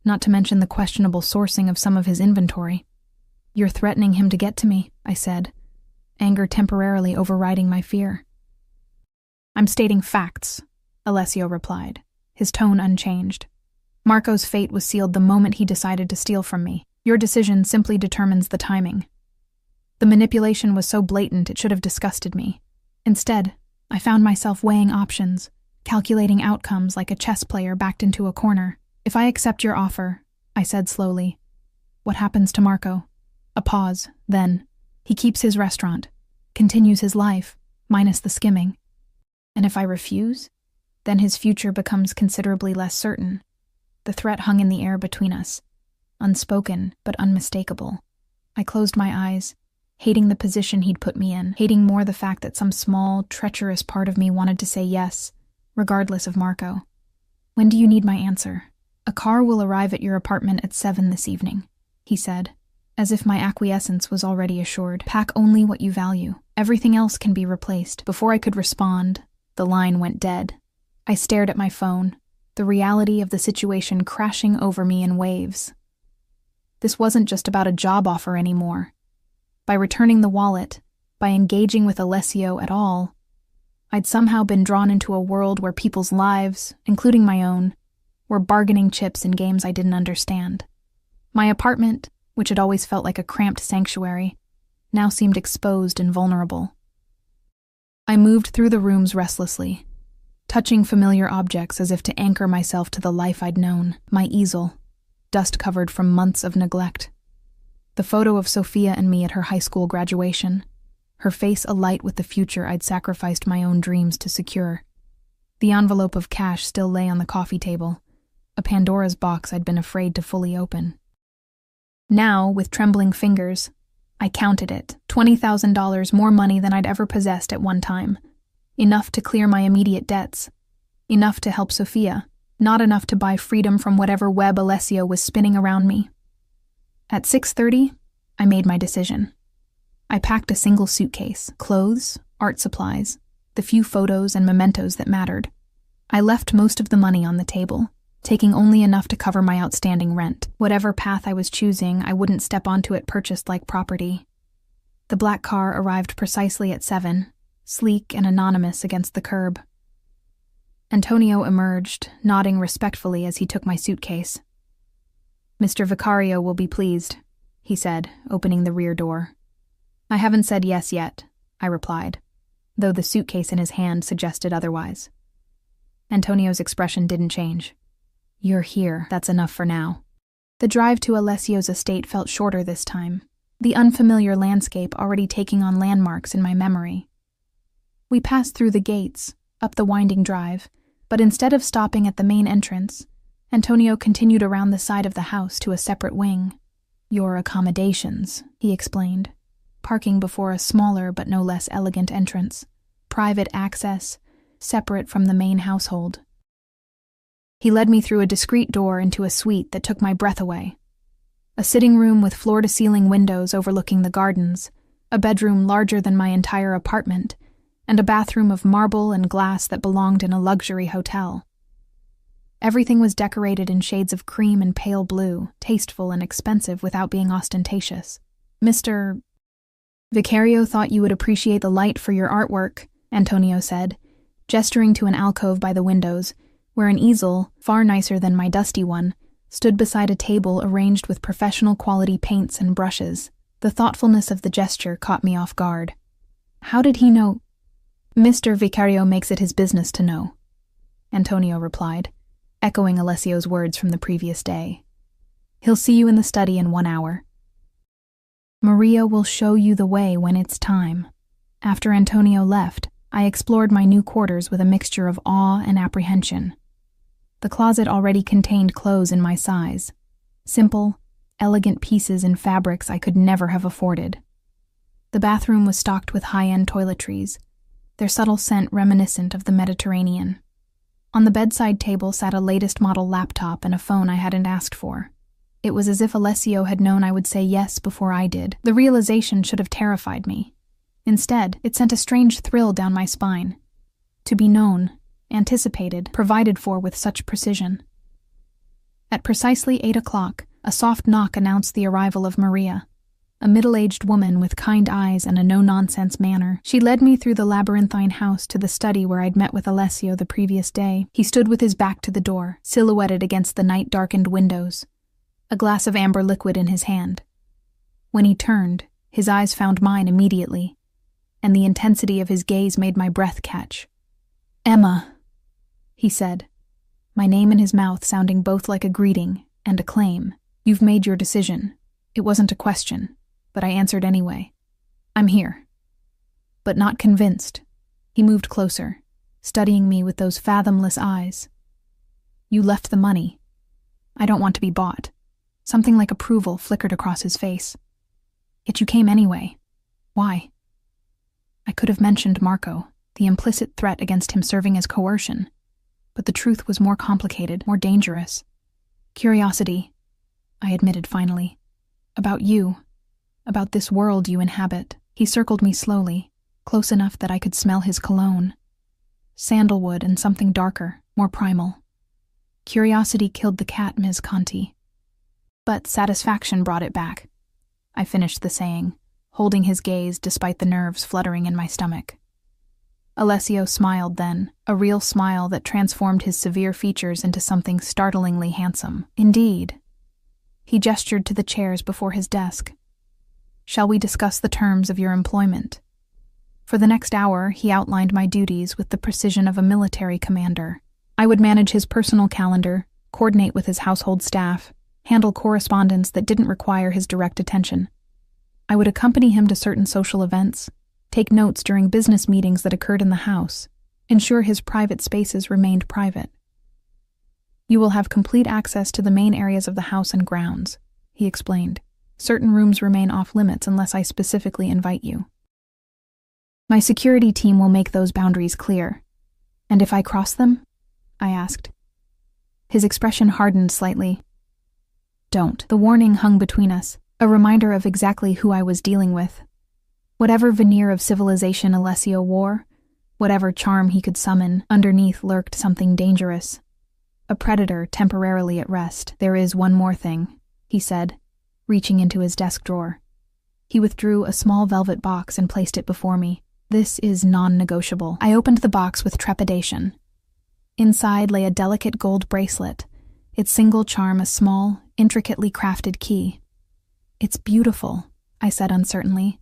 not to mention the questionable sourcing of some of his inventory. You're threatening him to get to me, I said, anger temporarily overriding my fear. I'm stating facts, Alessio replied, his tone unchanged. Marco's fate was sealed the moment he decided to steal from me. Your decision simply determines the timing. The manipulation was so blatant it should have disgusted me. Instead, I found myself weighing options, calculating outcomes like a chess player backed into a corner. If I accept your offer, I said slowly, what happens to Marco? A pause, then. He keeps his restaurant, continues his life, minus the skimming. And if I refuse, then his future becomes considerably less certain. The threat hung in the air between us, unspoken but unmistakable. I closed my eyes, hating the position he'd put me in, hating more the fact that some small, treacherous part of me wanted to say yes, regardless of Marco. When do you need my answer? A car will arrive at your apartment at 7 this evening, he said, as if my acquiescence was already assured. Pack only what you value. Everything else can be replaced. Before I could respond, the line went dead. I stared at my phone, the reality of the situation crashing over me in waves. This wasn't just about a job offer anymore. By returning the wallet, by engaging with Alessio at all, I'd somehow been drawn into a world where people's lives, including my own, were bargaining chips in games I didn't understand. My apartment, which had always felt like a cramped sanctuary, now seemed exposed and vulnerable. I moved through the rooms restlessly, touching familiar objects as if to anchor myself to the life I'd known. My easel, dust-covered from months of neglect. The photo of Sophia and me at her high school graduation, her face alight with the future I'd sacrificed my own dreams to secure. The envelope of cash still lay on the coffee table, a Pandora's box I'd been afraid to fully open. Now, with trembling fingers, I counted it, $20,000 more money than I'd ever possessed at one time. Enough to clear my immediate debts. Enough to help Sophia, not enough to buy freedom from whatever web Alessio was spinning around me. At 6:30, I made my decision. I packed a single suitcase, clothes, art supplies, the few photos and mementos that mattered. I left most of the money on the table, taking only enough to cover my outstanding rent. Whatever path I was choosing, I wouldn't step onto it purchased like property. The black car arrived precisely at 7, sleek and anonymous against the curb. Antonio emerged, nodding respectfully as he took my suitcase. Mr. Vicario will be pleased, he said, opening the rear door. I haven't said yes yet, I replied, though the suitcase in his hand suggested otherwise. Antonio's expression didn't change. You're here, that's enough for now. The drive to Alessio's estate felt shorter this time, the unfamiliar landscape already taking on landmarks in my memory. We passed through the gates, up the winding drive, but instead of stopping at the main entrance, Antonio continued around the side of the house to a separate wing. Your accommodations, he explained, parking before a smaller but no less elegant entrance. Private access, separate from the main household. He led me through a discreet door into a suite that took my breath away. A sitting room with floor-to-ceiling windows overlooking the gardens, a bedroom larger than my entire apartment, and a bathroom of marble and glass that belonged in a luxury hotel. Everything was decorated in shades of cream and pale blue, tasteful and expensive without being ostentatious. Mr. Vicario thought you would appreciate the light for your artwork, Antonio said, gesturing to an alcove by the windows, where an easel, far nicer than my dusty one, stood beside a table arranged with professional-quality paints and brushes. The thoughtfulness of the gesture caught me off guard. How did he know? Mr. Vicario makes it his business to know, Antonio replied, echoing Alessio's words from the previous day. He'll see you in the study in 1 hour. Maria will show you the way when it's time. After Antonio left, I explored my new quarters with a mixture of awe and apprehension. The closet already contained clothes in my size. Simple, elegant pieces in fabrics I could never have afforded. The bathroom was stocked with high-end toiletries, their subtle scent reminiscent of the Mediterranean. On the bedside table sat a latest model laptop and a phone I hadn't asked for. It was as if Alessio had known I would say yes before I did. The realization should have terrified me. Instead, it sent a strange thrill down my spine. To be known, anticipated, provided for with such precision. At precisely 8 o'clock, a soft knock announced the arrival of Maria, a middle-aged woman with kind eyes and a no-nonsense manner. She led me through the labyrinthine house to the study where I'd met with Alessio the previous day. He stood with his back to the door, silhouetted against the night-darkened windows, a glass of amber liquid in his hand. When he turned, his eyes found mine immediately, and the intensity of his gaze made my breath catch. "Emma," he said, my name in his mouth sounding both like a greeting and a claim. "You've made your decision." It wasn't a question, but I answered anyway. "I'm here." But not convinced. He moved closer, studying me with those fathomless eyes. "You left the money. I don't want to be bought." Something like approval flickered across his face. "Yet you came anyway. Why?" I could have mentioned Marco, the implicit threat against him serving as coercion, but the truth was more complicated, more dangerous. "Curiosity," I admitted finally. "About you. About this world you inhabit." He circled me slowly, close enough that I could smell his cologne. Sandalwood and something darker, more primal. Curiosity killed the cat, Ms. Conti. But satisfaction brought it back. I finished the saying, holding his gaze despite the nerves fluttering in my stomach. Alessio smiled then, a real smile that transformed his severe features into something startlingly handsome. "Indeed." He gestured to the chairs before his desk. "Shall we discuss the terms of your employment?" For the next hour, he outlined my duties with the precision of a military commander. I would manage his personal calendar, coordinate with his household staff, handle correspondence that didn't require his direct attention. I would accompany him to certain social events, take notes during business meetings that occurred in the house, ensure his private spaces remained private. "You will have complete access to the main areas of the house and grounds," he explained. "Certain rooms remain off-limits unless I specifically invite you. My security team will make those boundaries clear." "And if I cross them?" I asked. His expression hardened slightly. "Don't." The warning hung between us, a reminder of exactly who I was dealing with. Whatever veneer of civilization Alessio wore, whatever charm he could summon, underneath lurked something dangerous. A predator temporarily at rest. "There is one more thing," he said, reaching into his desk drawer. He withdrew a small velvet box and placed it before me. "This is non-negotiable." I opened the box with trepidation. Inside lay a delicate gold bracelet, its single charm a small, intricately crafted key. "It's beautiful," I said uncertainly,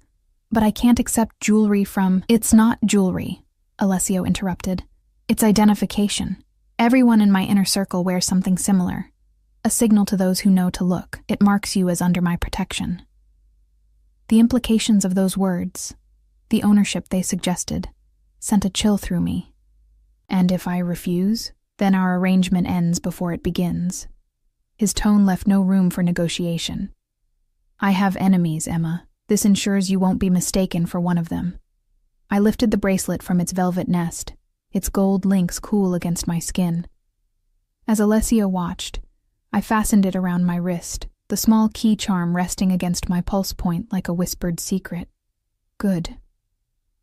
"but I can't accept jewelry from—" "It's not jewelry," Alessio interrupted. "It's identification. Everyone in my inner circle wears something similar. A signal to those who know to look. It marks you as under my protection." The implications of those words, the ownership they suggested, sent a chill through me. "And if I refuse, then our arrangement ends before it begins." His tone left no room for negotiation. "I have enemies, Emma. This ensures you won't be mistaken for one of them." I lifted the bracelet from its velvet nest, its gold links cool against my skin. As Alessio watched, I fastened it around my wrist, the small key charm resting against my pulse point like a whispered secret. "Good,"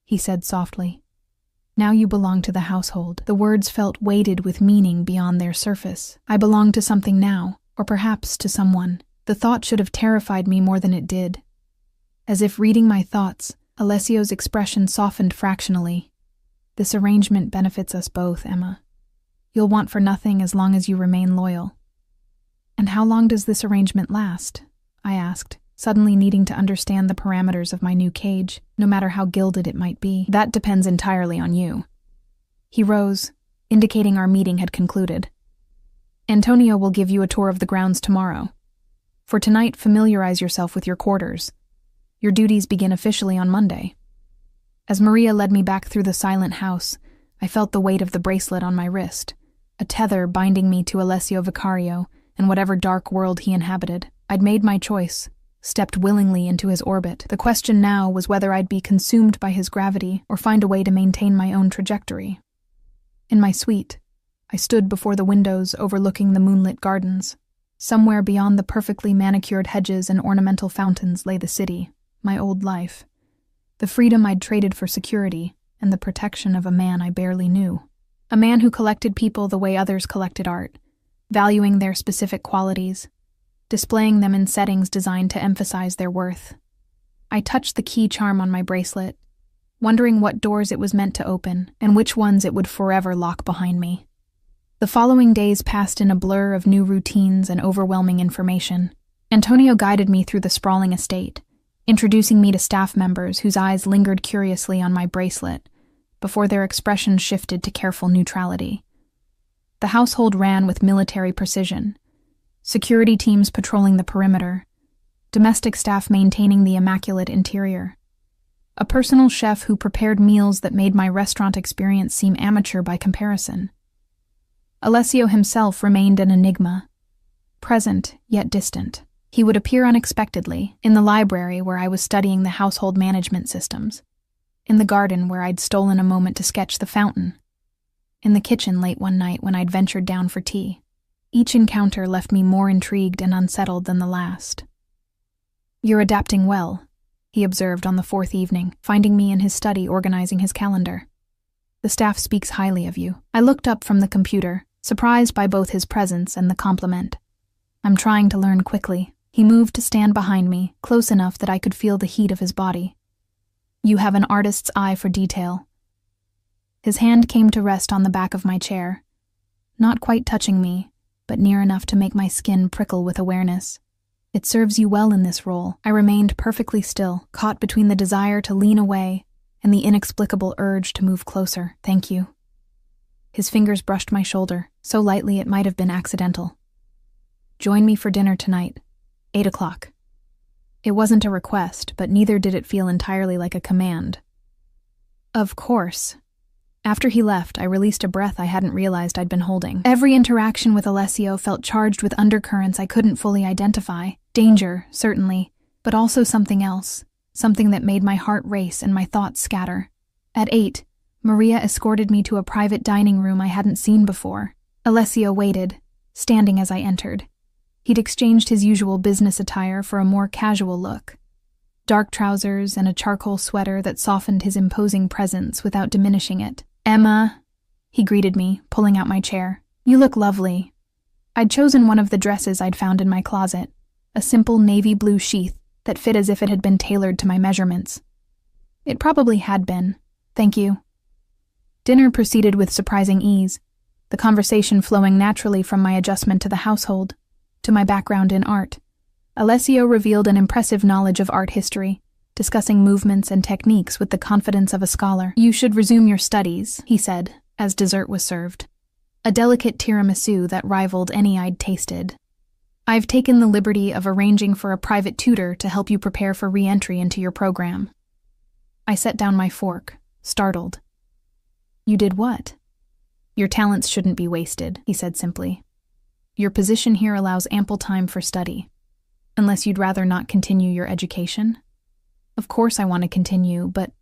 he said softly. "Now you belong to the household." The words felt weighted with meaning beyond their surface. I belong to something now, or perhaps to someone. The thought should have terrified me more than it did. As if reading my thoughts, Alessio's expression softened fractionally. "This arrangement benefits us both, Emma. You'll want for nothing as long as you remain loyal." "And how long does this arrangement last?" I asked, suddenly needing to understand the parameters of my new cage, no matter how gilded it might be. "That depends entirely on you." He rose, indicating our meeting had concluded. "Antonio will give you a tour of the grounds tomorrow. For tonight, familiarize yourself with your quarters. Your duties begin officially on Monday." As Maria led me back through the silent house, I felt the weight of the bracelet on my wrist, a tether binding me to Alessio Vicario and whatever dark world he inhabited. I'd made my choice, stepped willingly into his orbit. The question now was whether I'd be consumed by his gravity or find a way to maintain my own trajectory. In my suite, I stood before the windows overlooking the moonlit gardens. Somewhere beyond the perfectly manicured hedges and ornamental fountains lay the city, my old life. The freedom I'd traded for security, and the protection of a man I barely knew. A man who collected people the way others collected art, valuing their specific qualities, displaying them in settings designed to emphasize their worth. I touched the key charm on my bracelet, wondering what doors it was meant to open and which ones it would forever lock behind me. The following days passed in a blur of new routines and overwhelming information. Antonio guided me through the sprawling estate, introducing me to staff members whose eyes lingered curiously on my bracelet before their expressions shifted to careful neutrality. The household ran with military precision, security teams patrolling the perimeter, domestic staff maintaining the immaculate interior. A personal chef who prepared meals that made my restaurant experience seem amateur by comparison. Alessio himself remained an enigma, present yet distant. He would appear unexpectedly, in the library where I was studying the household management systems, in the garden where I'd stolen a moment to sketch the fountain, in the kitchen late one night when I'd ventured down for tea. Each encounter left me more intrigued and unsettled than the last. "You're adapting well," he observed on the fourth evening, finding me in his study organizing his calendar. "The staff speaks highly of you." I looked up from the computer, surprised by both his presence and the compliment. "I'm trying to learn quickly." He moved to stand behind me, close enough that I could feel the heat of his body. "You have an artist's eye for detail." His hand came to rest on the back of my chair, not quite touching me, but near enough to make my skin prickle with awareness. "It serves you well in this role." I remained perfectly still, caught between the desire to lean away and the inexplicable urge to move closer. "Thank you." His fingers brushed my shoulder, so lightly it might have been accidental. "Join me for dinner tonight, 8 o'clock. It wasn't a request, but neither did it feel entirely like a command. "Of course." After he left, I released a breath I hadn't realized I'd been holding. Every interaction with Alessio felt charged with undercurrents I couldn't fully identify. Danger, certainly, but also something else, something that made my heart race and my thoughts scatter. At 8, Maria escorted me to a private dining room I hadn't seen before. Alessio waited, standing as I entered. He'd exchanged his usual business attire for a more casual look. Dark trousers and a charcoal sweater that softened his imposing presence without diminishing it. "Emma," he greeted me, pulling out my chair. "You look lovely." I'd chosen one of the dresses I'd found in my closet, a simple navy blue sheath that fit as if it had been tailored to my measurements. It probably had been. "Thank you." Dinner proceeded with surprising ease, the conversation flowing naturally from my adjustment to the household, to my background in art. Alessio revealed an impressive knowledge of art history, discussing movements and techniques with the confidence of a scholar. "You should resume your studies," he said, as dessert was served. A delicate tiramisu that rivaled any I'd tasted. "I've taken the liberty of arranging for a private tutor to help you prepare for re-entry into your program." I set down my fork, startled. "You did what?" "Your talents shouldn't be wasted," he said simply. "Your position here allows ample time for study. Unless you'd rather not continue your education?" "Of course I want to continue, but..."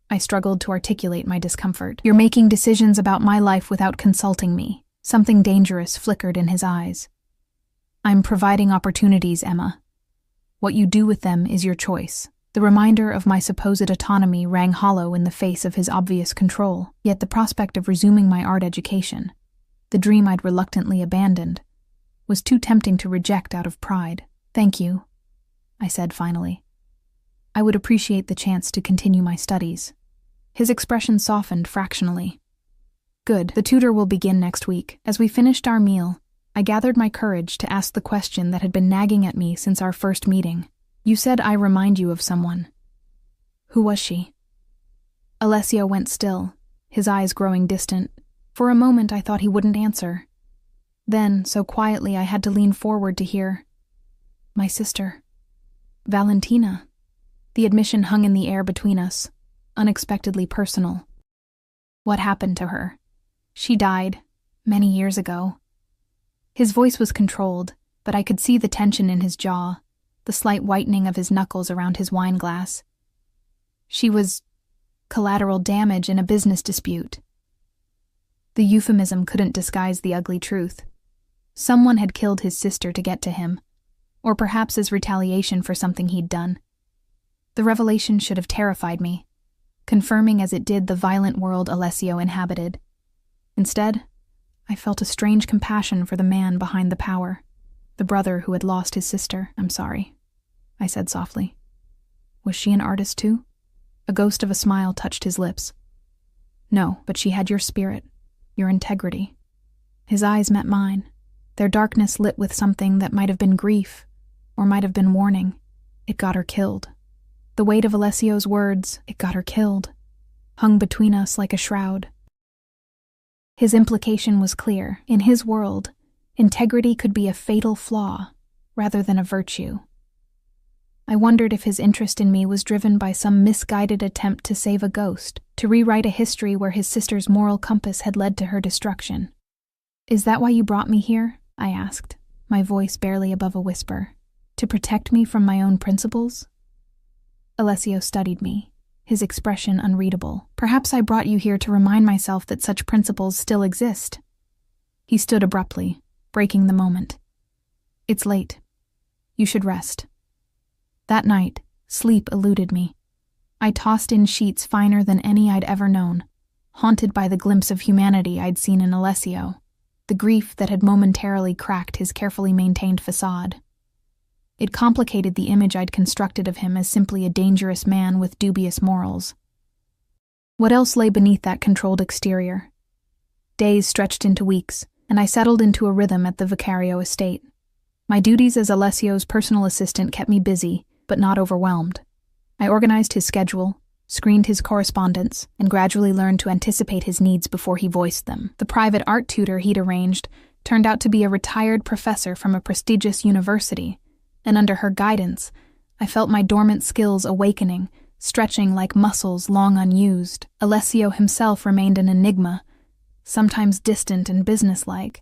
I struggled to articulate my discomfort. "You're making decisions about my life without consulting me." Something dangerous flickered in his eyes. "I'm providing opportunities, Emma. What you do with them is your choice." The reminder of my supposed autonomy rang hollow in the face of his obvious control, yet the prospect of resuming my art education, the dream I'd reluctantly abandoned, was too tempting to reject out of pride. "Thank you," I said finally. "I would appreciate the chance to continue my studies." His expression softened fractionally. "Good. The tutor will begin next week." As we finished our meal, I gathered my courage to ask the question that had been nagging at me since our first meeting. "You said I remind you of someone. Who was she?" Alessio went still, his eyes growing distant. For a moment I thought he wouldn't answer. Then, so quietly I had to lean forward to hear, "My sister. Valentina." The admission hung in the air between us, unexpectedly personal. "What happened to her?" "She died," Many years ago. His voice was controlled, but I could see the tension in his jaw, the slight whitening of his knuckles around his wine glass. She was collateral damage in a business dispute. The euphemism couldn't disguise the ugly truth. Someone had killed his sister to get to him, or perhaps as retaliation for something he'd done. The revelation should have terrified me, confirming as it did the violent world Alessio inhabited. Instead, I felt a strange compassion for the man behind the power, the brother who had lost his sister. "I'm sorry," I said softly. "Was she an artist too?" A ghost of a smile touched his lips. "No, but she had your spirit, your integrity." His eyes met mine, their darkness lit with something that might have been grief, or might have been warning. It got her killed. The weight of Alessio's words, "it got her killed," hung between us like a shroud. His implication was clear. In his world, integrity could be a fatal flaw rather than a virtue. I wondered if his interest in me was driven by some misguided attempt to save a ghost, to rewrite a history where his sister's moral compass had led to her destruction. "Is that why you brought me here?" I asked, my voice barely above a whisper. "To protect me from my own principles?" Alessio studied me, his expression unreadable. "Perhaps I brought you here to remind myself that such principles still exist." He stood abruptly, breaking the moment. "It's late. You should rest." That night, sleep eluded me. I tossed in sheets finer than any I'd ever known, haunted by the glimpse of humanity I'd seen in Alessio, the grief that had momentarily cracked his carefully maintained facade. It complicated the image I'd constructed of him as simply a dangerous man with dubious morals. What else lay beneath that controlled exterior? Days stretched into weeks, and I settled into a rhythm at the Vicario estate. My duties as Alessio's personal assistant kept me busy, but not overwhelmed. I organized his schedule, screened his correspondence, and gradually learned to anticipate his needs before he voiced them. The private art tutor he'd arranged turned out to be a retired professor from a prestigious university, and under her guidance, I felt my dormant skills awakening, stretching like muscles long unused. Alessio himself remained an enigma, sometimes distant and businesslike,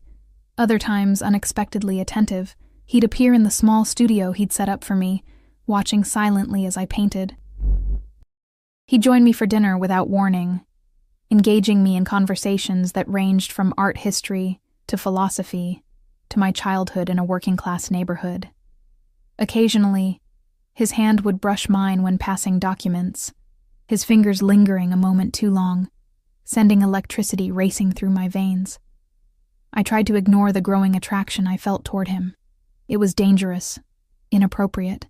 other times unexpectedly attentive. He'd appear in the small studio he'd set up for me, watching silently as I painted. He'd join me for dinner without warning, engaging me in conversations that ranged from art history to philosophy to my childhood in a working-class neighborhood. Occasionally, his hand would brush mine when passing documents, his fingers lingering a moment too long, sending electricity racing through my veins. I tried to ignore the growing attraction I felt toward him. It was dangerous, inappropriate.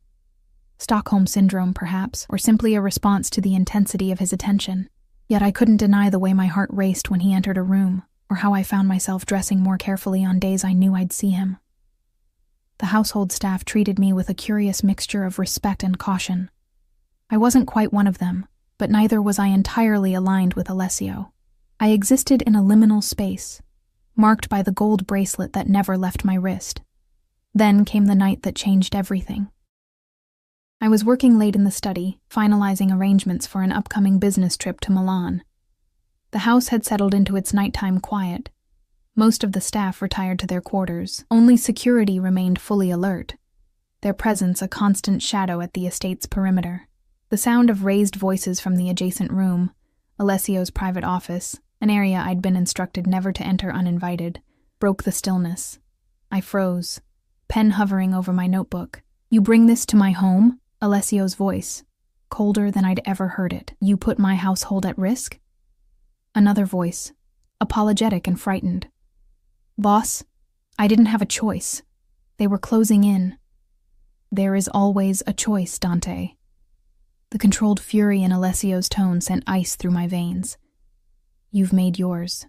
Stockholm Syndrome, perhaps, or simply a response to the intensity of his attention. Yet I couldn't deny the way my heart raced when he entered a room, or how I found myself dressing more carefully on days I knew I'd see him. The household staff treated me with a curious mixture of respect and caution. I wasn't quite one of them, but neither was I entirely aligned with Alessio. I existed in a liminal space, marked by the gold bracelet that never left my wrist. Then came the night that changed everything. I was working late in the study, finalizing arrangements for an upcoming business trip to Milan. The house had settled into its nighttime quiet. Most of the staff retired to their quarters. Only security remained fully alert, their presence a constant shadow at the estate's perimeter. The sound of raised voices from the adjacent room, Alessio's private office, an area I'd been instructed never to enter uninvited, broke the stillness. I froze, pen hovering over my notebook. "You bring this to my home?" Alessio's voice, colder than I'd ever heard it. "You put my household at risk?" Another voice, apologetic and frightened. "Boss, I didn't have a choice. They were closing in." "There is always a choice, Dante." The controlled fury in Alessio's tone sent ice through my veins. "You've made yours.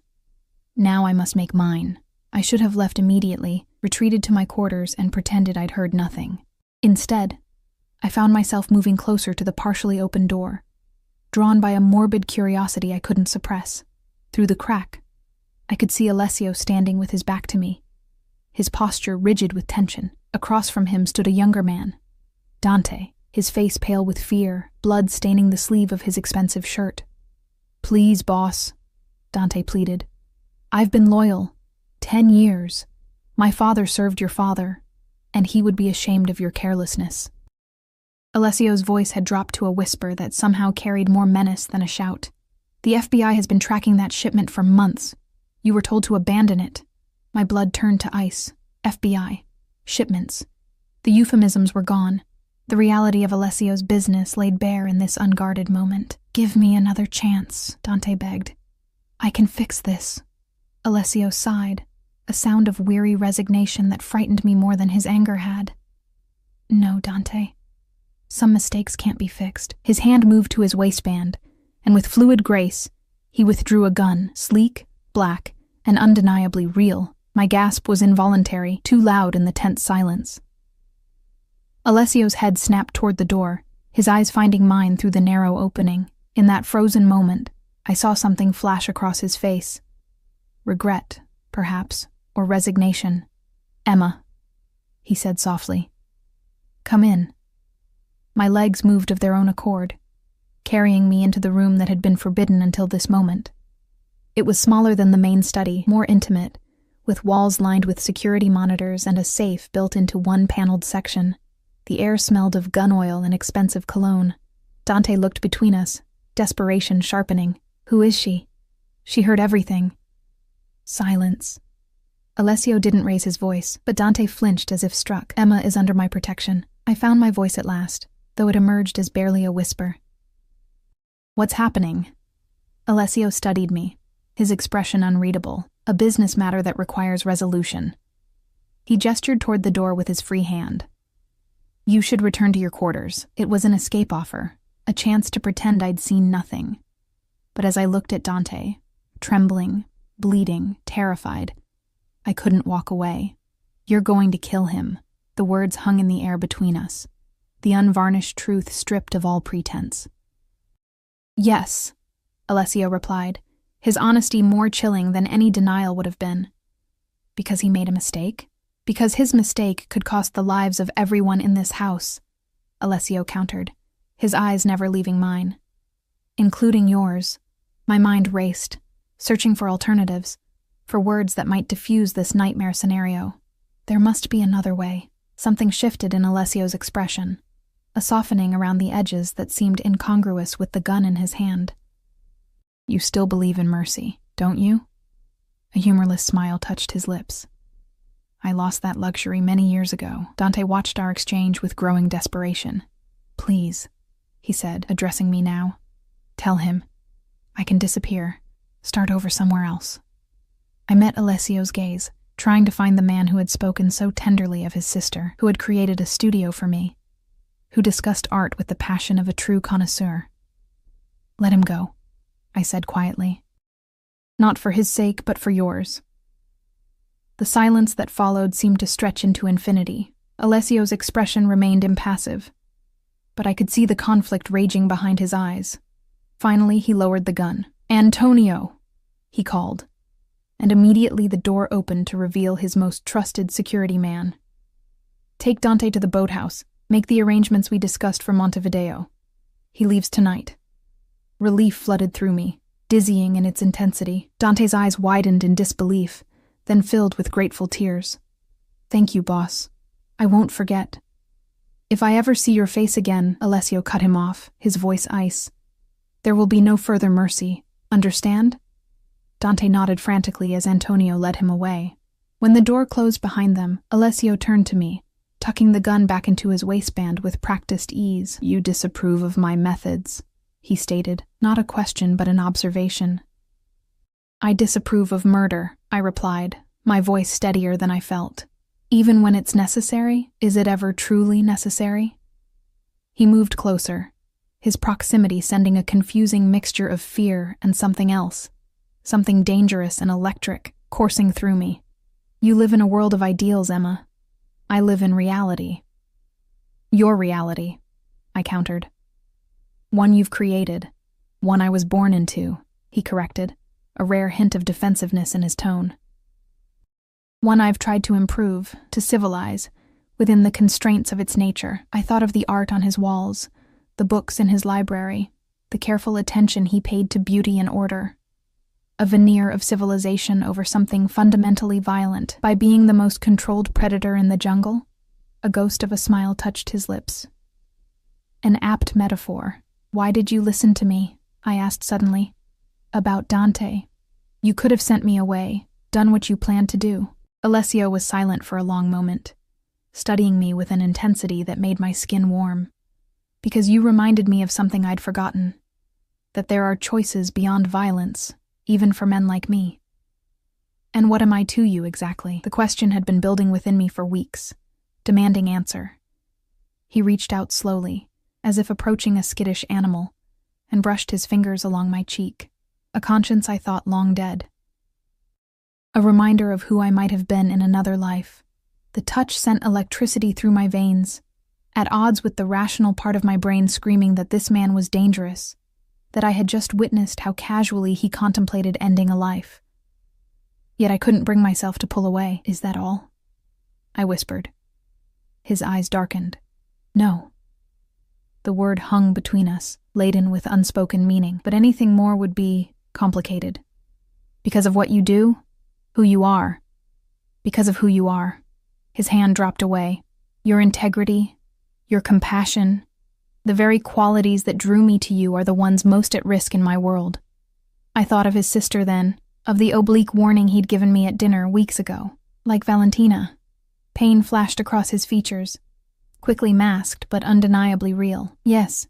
Now I must make mine." I should have left immediately, retreated to my quarters, and pretended I'd heard nothing. Instead, I found myself moving closer to the partially open door, drawn by a morbid curiosity I couldn't suppress. Through the crack, I could see Alessio standing with his back to me, his posture rigid with tension. Across from him stood a younger man, Dante, his face pale with fear, blood staining the sleeve of his expensive shirt. "Please, boss," Dante pleaded. "I've been loyal. 10 years. My father served your father, and he would be ashamed of your carelessness." Alessio's voice had dropped to a whisper that somehow carried more menace than a shout. "The FBI has been tracking that shipment for months. You were told to abandon it." My blood turned to ice. FBI. Shipments. The euphemisms were gone. The reality of Alessio's business laid bare in this unguarded moment. "Give me another chance," Dante begged. "I can fix this." Alessio sighed, a sound of weary resignation that frightened me more than his anger had. "No, Dante. Some mistakes can't be fixed." His hand moved to his waistband, and with fluid grace, he withdrew a gun, sleek, black, and undeniably real. My gasp was involuntary, too loud in the tense silence. Alessio's head snapped toward the door, his eyes finding mine through the narrow opening. In that frozen moment, I saw something flash across his face. Regret, perhaps, or resignation. "Emma," he said softly. "Come in." My legs moved of their own accord, carrying me into the room that had been forbidden until this moment. It was smaller than the main study, more intimate, with walls lined with security monitors and a safe built into one paneled section. The air smelled of gun oil and expensive cologne. Dante looked between us, desperation sharpening. "Who is she?" She heard everything. Silence. Alessio didn't raise his voice, but Dante flinched as if struck. "Emma is under my protection." I found my voice at last, though it emerged as barely a whisper. "What's happening?" Alessio studied me, his expression unreadable. "A business matter that requires resolution." He gestured toward the door with his free hand. "You should return to your quarters." It was an escape offer, a chance to pretend I'd seen nothing. But as I looked at Dante, trembling, bleeding, terrified, I couldn't walk away. "You're going to kill him." The words hung in the air between us, the unvarnished truth stripped of all pretense. "Yes," Alessio replied, his honesty more chilling than any denial would have been. "Because he made a mistake? Because his mistake could cost the lives of everyone in this house," Alessio countered, his eyes never leaving mine. "Including yours." My mind raced, searching for alternatives, for words that might diffuse this nightmare scenario. There must be another way. Something shifted in Alessio's expression, a softening around the edges that seemed incongruous with the gun in his hand. "You still believe in mercy, don't you?" A humorless smile touched his lips. "I lost that luxury many years ago." Dante watched our exchange with growing desperation. "Please," he said, addressing me now. "Tell him. I can disappear, start over somewhere else." I met Alessio's gaze, trying to find the man who had spoken so tenderly of his sister, who had created a studio for me, who discussed art with the passion of a true connoisseur. "Let him go," I said quietly. "Not for his sake, but for yours." The silence that followed seemed to stretch into infinity. Alessio's expression remained impassive, but I could see the conflict raging behind his eyes. Finally, he lowered the gun. "Antonio!" he called, and immediately the door opened to reveal his most trusted security man. "Take Dante to the boathouse. Make the arrangements we discussed for Montevideo. He leaves tonight." Relief flooded through me, dizzying in its intensity. Dante's eyes widened in disbelief, then filled with grateful tears. "Thank you, boss. I won't forget." "If I ever see your face again," Alessio cut him off, his voice ice, "there will be no further mercy. Understand?" Dante nodded frantically as Antonio led him away. When the door closed behind them, Alessio turned to me, tucking the gun back into his waistband with practiced ease. "You disapprove of my methods," he stated, not a question but an observation. "I disapprove of murder," I replied, my voice steadier than I felt. "Even when it's necessary, is it ever truly necessary?" He moved closer, his proximity sending a confusing mixture of fear and something else, something dangerous and electric, coursing through me. "You live in a world of ideals, Emma. I live in reality." "Your reality," I countered. "One you've created, one I was born into," he corrected, a rare hint of defensiveness in his tone. "One I've tried to improve, to civilize, within the constraints of its nature." I thought of the art on his walls, the books in his library, the careful attention he paid to beauty and order. a veneer of civilization over something fundamentally violent by being the most controlled predator in the jungle? A ghost of a smile touched his lips. An apt metaphor. Why did you listen to me? I asked suddenly. About Dante. You could have sent me away, done what you planned to do. Alessio was silent for a long moment, studying me with an intensity that made my skin warm. Because you reminded me of something I'd forgotten. That there are choices beyond violence, even for men like me. And what am I to you exactly? The question had been building within me for weeks, demanding answer. He reached out slowly, as if approaching a skittish animal, and brushed his fingers along my cheek, a conscience I thought long dead. A reminder of who I might have been in another life. The touch sent electricity through my veins, at odds with the rational part of my brain screaming that this man was dangerous, that I had just witnessed how casually he contemplated ending a life. Yet I couldn't bring myself to pull away. Is that all? I whispered. His eyes darkened. No. The word hung between us, laden with unspoken meaning, but anything more would be complicated. Because of what you do, who you are. Because of who you are. His hand dropped away. Your integrity, your compassion, the very qualities that drew me to you are the ones most at risk in my world. I thought of his sister then, of the oblique warning he'd given me at dinner weeks ago. Like Valentina. Pain flashed across his features, quickly masked but undeniably real. Yes.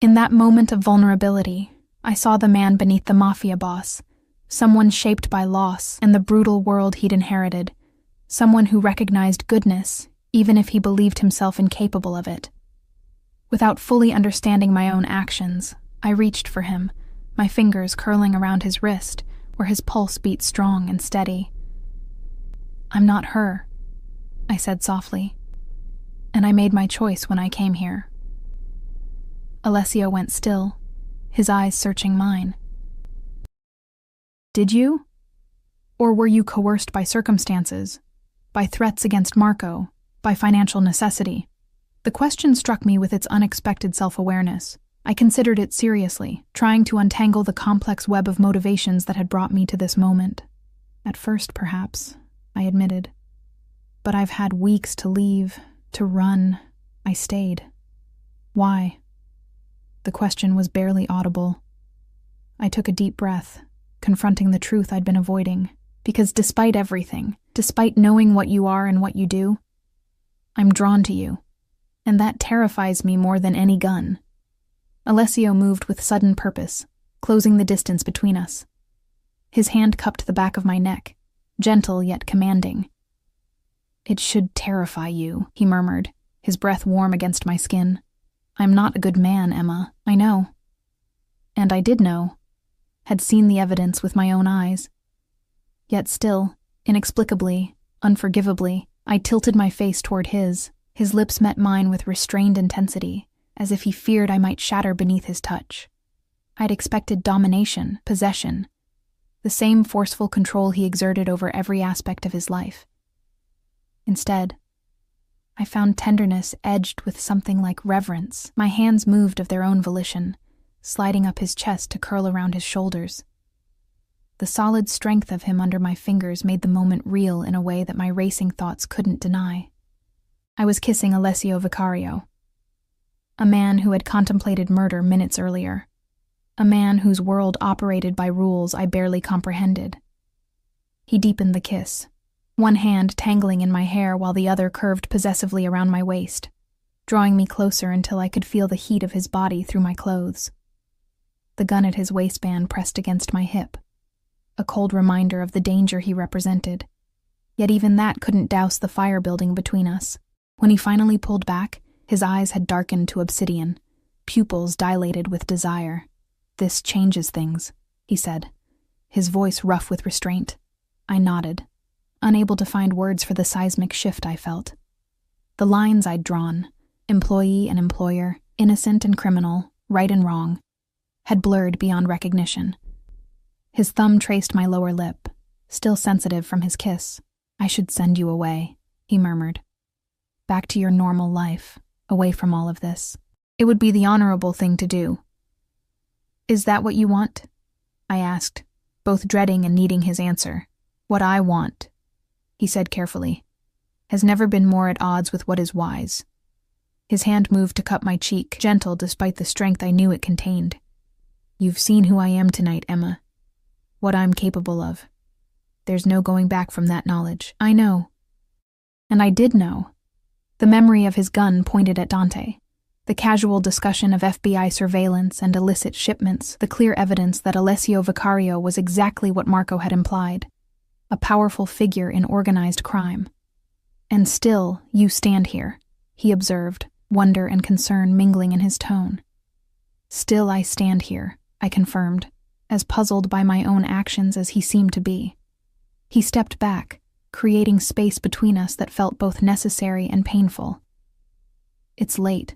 In that moment of vulnerability, I saw the man beneath the Mafia boss, someone shaped by loss and the brutal world he'd inherited, someone who recognized goodness, even if he believed himself incapable of it. Without fully understanding my own actions, I reached for him, my fingers curling around his wrist, where his pulse beat strong and steady. I'm not her, I said softly, and I made my choice when I came here. Alessio went still, his eyes searching mine. Did you? Or were you coerced by circumstances, by threats against Marco, by financial necessity? The question struck me with its unexpected self-awareness. I considered it seriously, trying to untangle the complex web of motivations that had brought me to this moment. At first, perhaps, I admitted. But I've had weeks to leave, to run. I stayed. Why? The question was barely audible. I took a deep breath, confronting the truth I'd been avoiding. Because despite everything, despite knowing what you are and what you do, I'm drawn to you. And that terrifies me more than any gun. Alessio moved with sudden purpose, closing the distance between us. His hand cupped the back of my neck, gentle yet commanding. It should terrify you, he murmured, his breath warm against my skin. I'm not a good man, Emma, I know. And I did know, had seen the evidence with my own eyes. Yet still, inexplicably, unforgivably, I tilted my face toward his. His lips met mine with restrained intensity, as if he feared I might shatter beneath his touch. I'd expected domination, possession, the same forceful control he exerted over every aspect of his life. Instead, I found tenderness edged with something like reverence. My hands moved of their own volition, sliding up his chest to curl around his shoulders. The solid strength of him under my fingers made the moment real in a way that my racing thoughts couldn't deny. I was kissing Alessio Vicario, a man who had contemplated murder minutes earlier, a man whose world operated by rules I barely comprehended. He deepened the kiss, one hand tangling in my hair while the other curved possessively around my waist, drawing me closer until I could feel the heat of his body through my clothes. The gun at his waistband pressed against my hip, a cold reminder of the danger he represented. Yet even that couldn't douse the fire building between us. When he finally pulled back, his eyes had darkened to obsidian, pupils dilated with desire. This changes things, he said, his voice rough with restraint. I nodded, unable to find words for the seismic shift I felt. The lines I'd drawn, employee and employer, innocent and criminal, right and wrong, had blurred beyond recognition. His thumb traced my lower lip, still sensitive from his kiss. I should send you away, he murmured. Back to your normal life, away from all of this. It would be the honorable thing to do. Is that what you want? I asked, both dreading and needing his answer. "What I want," he said carefully, "has never been more at odds with what is wise." His hand moved to cup my cheek, gentle despite the strength I knew it contained. "You've seen who I am tonight, Emma. What I'm capable of. There's no going back from that knowledge." "I know." And I did know. The memory of his gun pointed at Dante. The casual discussion of FBI surveillance and illicit shipments, the clear evidence that Alessio Vicario was exactly what Marco had implied, a powerful figure in organized crime. "And still, you stand here," he observed, wonder and concern mingling in his tone. "Still I stand here," I confirmed, as puzzled by my own actions as he seemed to be. He stepped back, creating space between us that felt both necessary and painful. "It's late.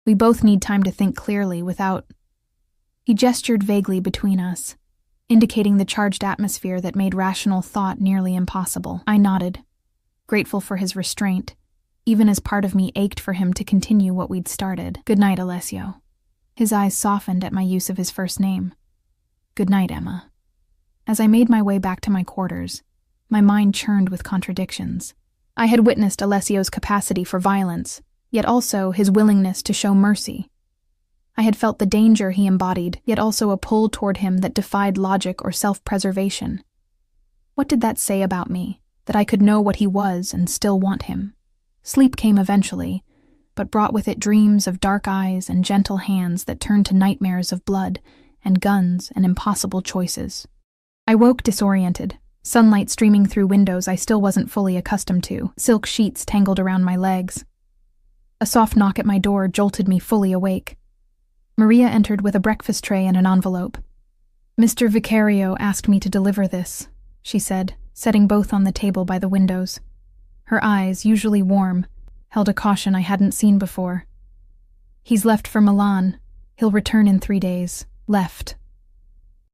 We both need time to think clearly without—" He gestured vaguely between us, indicating the charged atmosphere that made rational thought nearly impossible. I nodded, grateful for his restraint, even as part of me ached for him to continue what we'd started. "Good night, Alessio." His eyes softened at my use of his first name. "Good night, Emma." As I made my way back to my quarters, my mind churned with contradictions. I had witnessed Alessio's capacity for violence, yet also his willingness to show mercy. I had felt the danger he embodied, yet also a pull toward him that defied logic or self-preservation. What did that say about me, that I could know what he was and still want him? Sleep came eventually, but brought with it dreams of dark eyes and gentle hands that turned to nightmares of blood and guns and impossible choices. I woke disoriented, sunlight streaming through windows I still wasn't fully accustomed to, silk sheets tangled around my legs. A soft knock at my door jolted me fully awake. Maria entered with a breakfast tray and an envelope. "Mr. Vicario asked me to deliver this," she said, setting both on the table by the windows. Her eyes, usually warm, held a caution I hadn't seen before. "He's left for Milan. He'll return in 3 days. Left."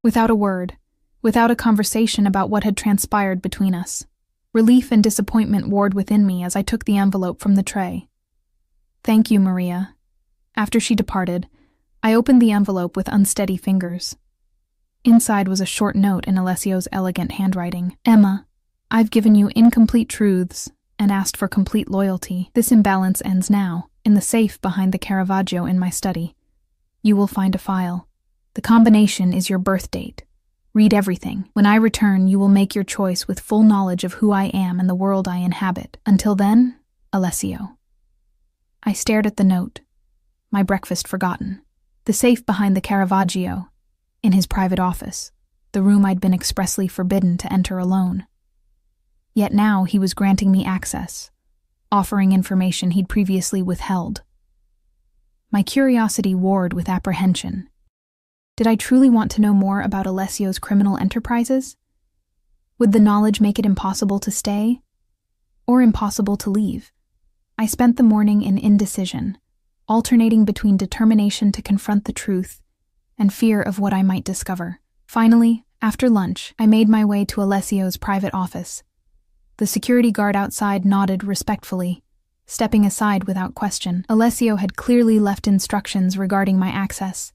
Without a word, without a conversation about what had transpired between us, relief and disappointment warred within me as I took the envelope from the tray. "Thank you, Maria." After she departed, I opened the envelope with unsteady fingers. Inside was a short note in Alessio's elegant handwriting. "Emma, I've given you incomplete truths and asked for complete loyalty. This imbalance ends now, in the safe behind the Caravaggio in my study. You will find a file. The combination is your birth date. Read everything. When I return, you will make your choice with full knowledge of who I am and the world I inhabit. Until then, Alessio." I stared at the note, my breakfast forgotten. The safe behind the Caravaggio, in his private office, the room I'd been expressly forbidden to enter alone. Yet now he was granting me access, offering information he'd previously withheld. My curiosity warred with apprehension. Did I truly want to know more about Alessio's criminal enterprises? Would the knowledge make it impossible to stay, or impossible to leave? I spent the morning in indecision, alternating between determination to confront the truth and fear of what I might discover. Finally, after lunch, I made my way to Alessio's private office. The security guard outside nodded respectfully, stepping aside without question. Alessio had clearly left instructions regarding my access.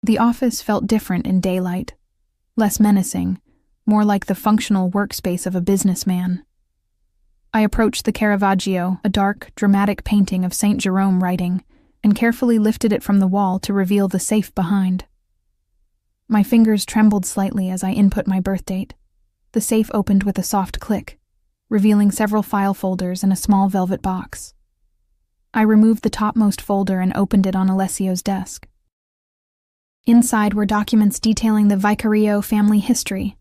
The office felt different in daylight, less menacing, more like the functional workspace of a businessman. I approached the Caravaggio, a dark, dramatic painting of Saint Jerome writing, and carefully lifted it from the wall to reveal the safe behind. My fingers trembled slightly as I input my birth date. The safe opened with a soft click, revealing several file folders and a small velvet box. I removed the topmost folder and opened it on Alessio's desk. Inside were documents detailing the Vicario family history,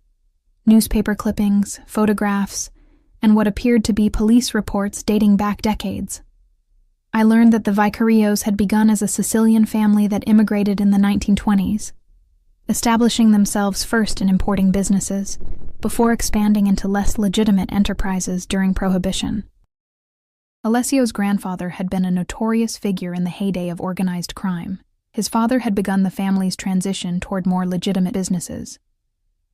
newspaper clippings, photographs, and what appeared to be police reports dating back decades. I learned that the Vicarios had begun as a Sicilian family that immigrated in the 1920s, establishing themselves first in importing businesses, before expanding into less legitimate enterprises during Prohibition. Alessio's grandfather had been a notorious figure in the heyday of organized crime. His father had begun the family's transition toward more legitimate businesses.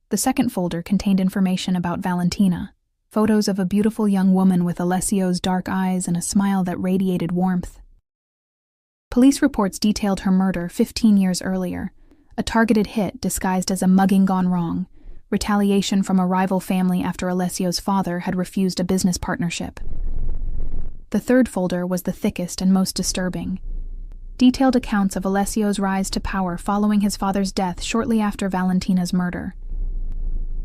The second folder contained information about Valentina, photos of a beautiful young woman with Alessio's dark eyes and a smile that radiated warmth. Police reports detailed her murder 15 years earlier, A targeted hit disguised as a mugging gone wrong, retaliation from a rival family after Alessio's father had refused a business partnership. The third folder was the thickest and most disturbing. Detailed accounts of Alessio's rise to power following his father's death shortly after Valentina's murder.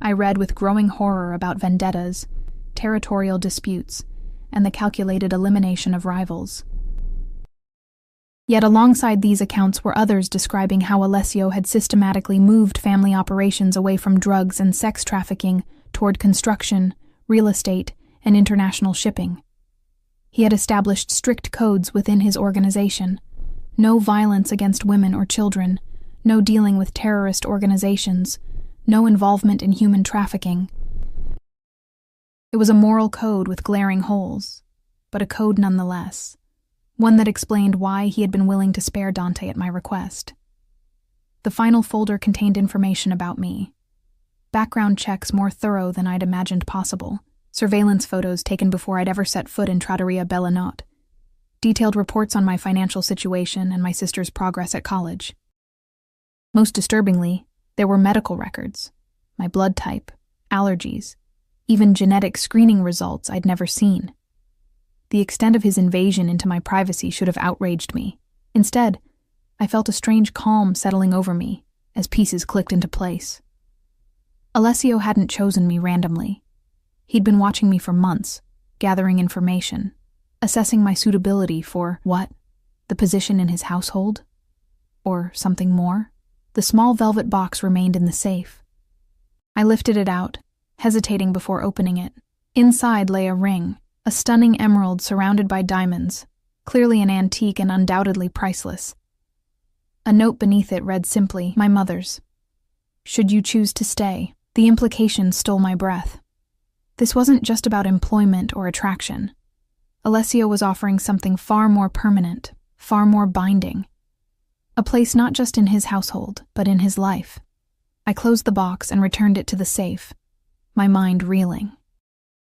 I read with growing horror about vendettas, territorial disputes, and the calculated elimination of rivals. Yet alongside these accounts were others describing how Alessio had systematically moved family operations away from drugs and sex trafficking toward construction, real estate, and international shipping. He had established strict codes within his organization: no violence against women or children, no dealing with terrorist organizations, no involvement in human trafficking. It was a moral code with glaring holes, but a code nonetheless. One that explained why he had been willing to spare Dante at my request. The final folder contained information about me. Background checks more thorough than I'd imagined possible. Surveillance photos taken before I'd ever set foot in Trattoria Bellinot. Detailed reports on my financial situation and my sister's progress at college. Most disturbingly, there were medical records. My blood type, allergies, even genetic screening results I'd never seen. The extent of his invasion into my privacy should have outraged me. Instead, I felt a strange calm settling over me as pieces clicked into place. Alessio hadn't chosen me randomly. He'd been watching me for months, gathering information, assessing my suitability for what? The position in his household? Or something more? The small velvet box remained in the safe. I lifted it out, hesitating before opening it. Inside lay a ring. A stunning emerald surrounded by diamonds, clearly an antique and undoubtedly priceless. A note beneath it read simply, "My mother's. Should you choose to stay." The implication stole my breath. This wasn't just about employment or attraction. Alessio was offering something far more permanent, far more binding. A place not just in his household, but in his life. I closed the box and returned it to the safe, my mind reeling.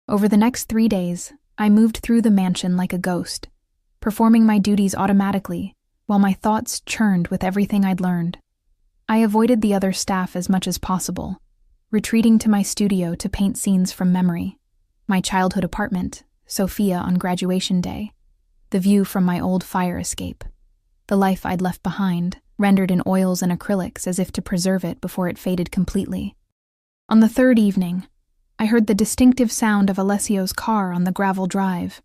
Over the next 3 days, I moved through the mansion like a ghost, performing my duties automatically while my thoughts churned with everything I'd learned. I avoided the other staff as much as possible, retreating to my studio to paint scenes from memory. My childhood apartment, Sophia on graduation day, the view from my old fire escape, the life I'd left behind, rendered in oils and acrylics as if to preserve it before it faded completely. On the third evening, I heard the distinctive sound of Alessio's car on the gravel drive.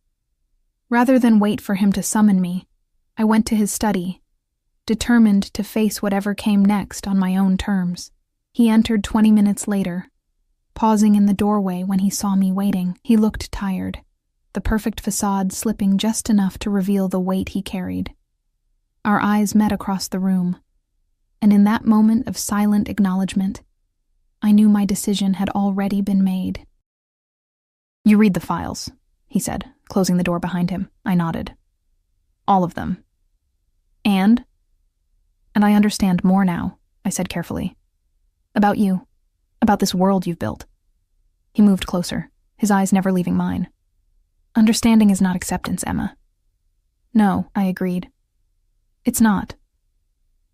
Rather than wait for him to summon me, I went to his study, determined to face whatever came next on my own terms. He entered 20 minutes later, pausing in the doorway when he saw me waiting. He looked tired, the perfect facade slipping just enough to reveal the weight he carried. Our eyes met across the room, and in that moment of silent acknowledgement, I knew my decision had already been made. "You read the files," he said, closing the door behind him. I nodded. "All of them." And I understand more now," I said carefully. "About you. About this world you've built." He moved closer, his eyes never leaving mine. "Understanding is not acceptance, Emma." "No," I agreed. "It's not."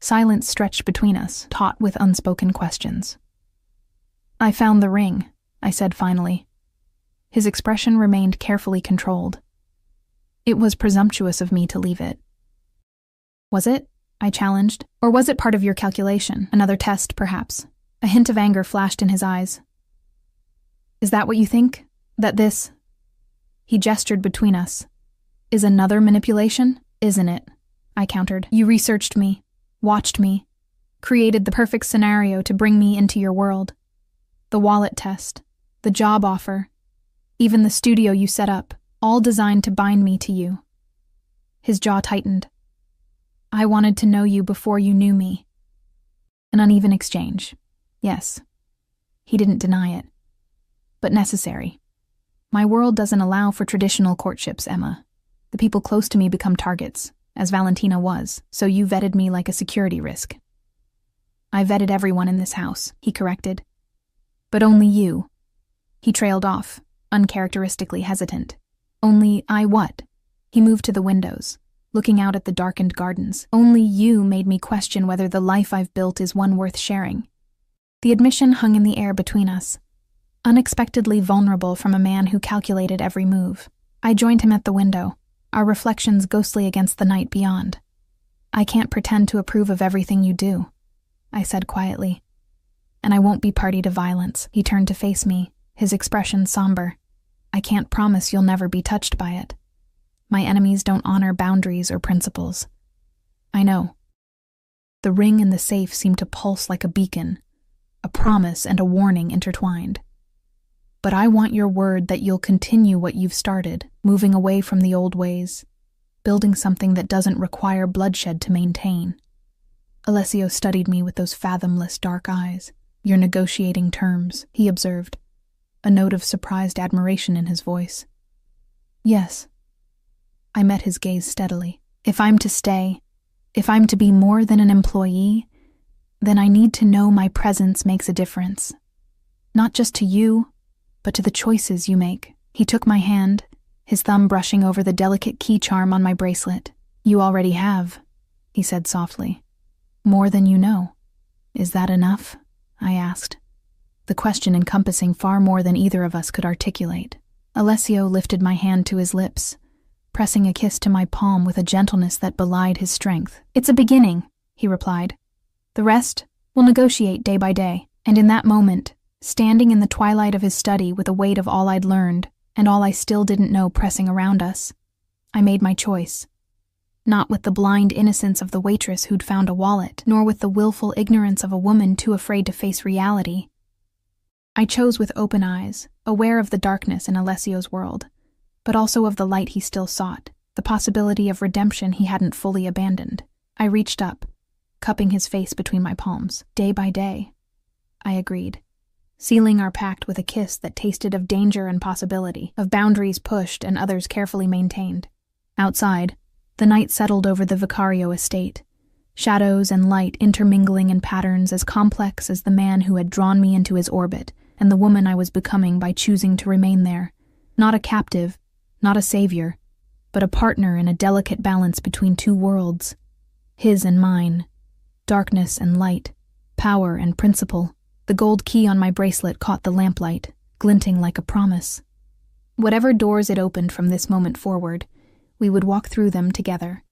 Silence stretched between us, taut with unspoken questions. "I found the ring," I said finally. His expression remained carefully controlled. "It was presumptuous of me to leave it." "Was it?" I challenged. "Or was it part of your calculation? Another test, perhaps?" A hint of anger flashed in his eyes. "Is that what you think? That this—" He gestured between us. "Is another manipulation? Isn't it?" I countered. "You researched me, watched me, created the perfect scenario to bring me into your world. The wallet test, the job offer, even the studio you set up, all designed to bind me to you." His jaw tightened. "I wanted to know you before you knew me." An uneven exchange. Yes. He didn't deny it. But necessary. My world doesn't allow for traditional courtships, Emma. The people close to me become targets, as Valentina was, so you vetted me like a security risk. "I vetted everyone in this house," he corrected. "But only you." He trailed off, uncharacteristically hesitant. "Only I what?" He moved to the windows. looking out at the darkened gardens. Only you made me question whether the life I've built is one worth sharing. The admission hung in the air between us, unexpectedly vulnerable from a man who calculated every move. I joined him at the window, our reflections ghostly against the night beyond. "I can't pretend to approve of everything you do," I said quietly. "And I won't be party to violence." He turned to face me, his expression somber. "I can't promise you'll never be touched by it. My enemies don't honor boundaries or principles." "I know." The ring in the safe seemed to pulse like a beacon, a promise and a warning intertwined. "But I want your word that you'll continue what you've started, moving away from the old ways, building something that doesn't require bloodshed to maintain." Alessio studied me with those fathomless dark eyes. "You're negotiating terms," he observed, a note of surprised admiration in his voice. "Yes." I met his gaze steadily. "If I'm to stay, if I'm to be more than an employee, then I need to know my presence makes a difference. Not just to you, but to the choices you make." He took my hand, his thumb brushing over the delicate key charm on my bracelet. "You already have," he said softly. "More than you know. Is that enough?" I asked, the question encompassing far more than either of us could articulate. Alessio lifted my hand to his lips, pressing a kiss to my palm with a gentleness that belied his strength. "It's a beginning," he replied. "The rest we'll negotiate day by day." And in that moment, standing in the twilight of his study with the weight of all I'd learned and all I still didn't know pressing around us, I made my choice. Not with the blind innocence of the waitress who'd found a wallet, nor with the willful ignorance of a woman too afraid to face reality. I chose with open eyes, aware of the darkness in Alessio's world, but also of the light he still sought, the possibility of redemption he hadn't fully abandoned. I reached up, cupping his face between my palms. "Day by day," I agreed, sealing our pact with a kiss that tasted of danger and possibility, of boundaries pushed and others carefully maintained. Outside, the night settled over the Vicario estate, shadows and light intermingling in patterns as complex as the man who had drawn me into his orbit and the woman I was becoming by choosing to remain there. Not a captive, not a savior, but a partner in a delicate balance between two worlds, his and mine, darkness and light, power and principle. The gold key on my bracelet caught the lamplight, glinting like a promise. Whatever doors it opened from this moment forward, we would walk through them together,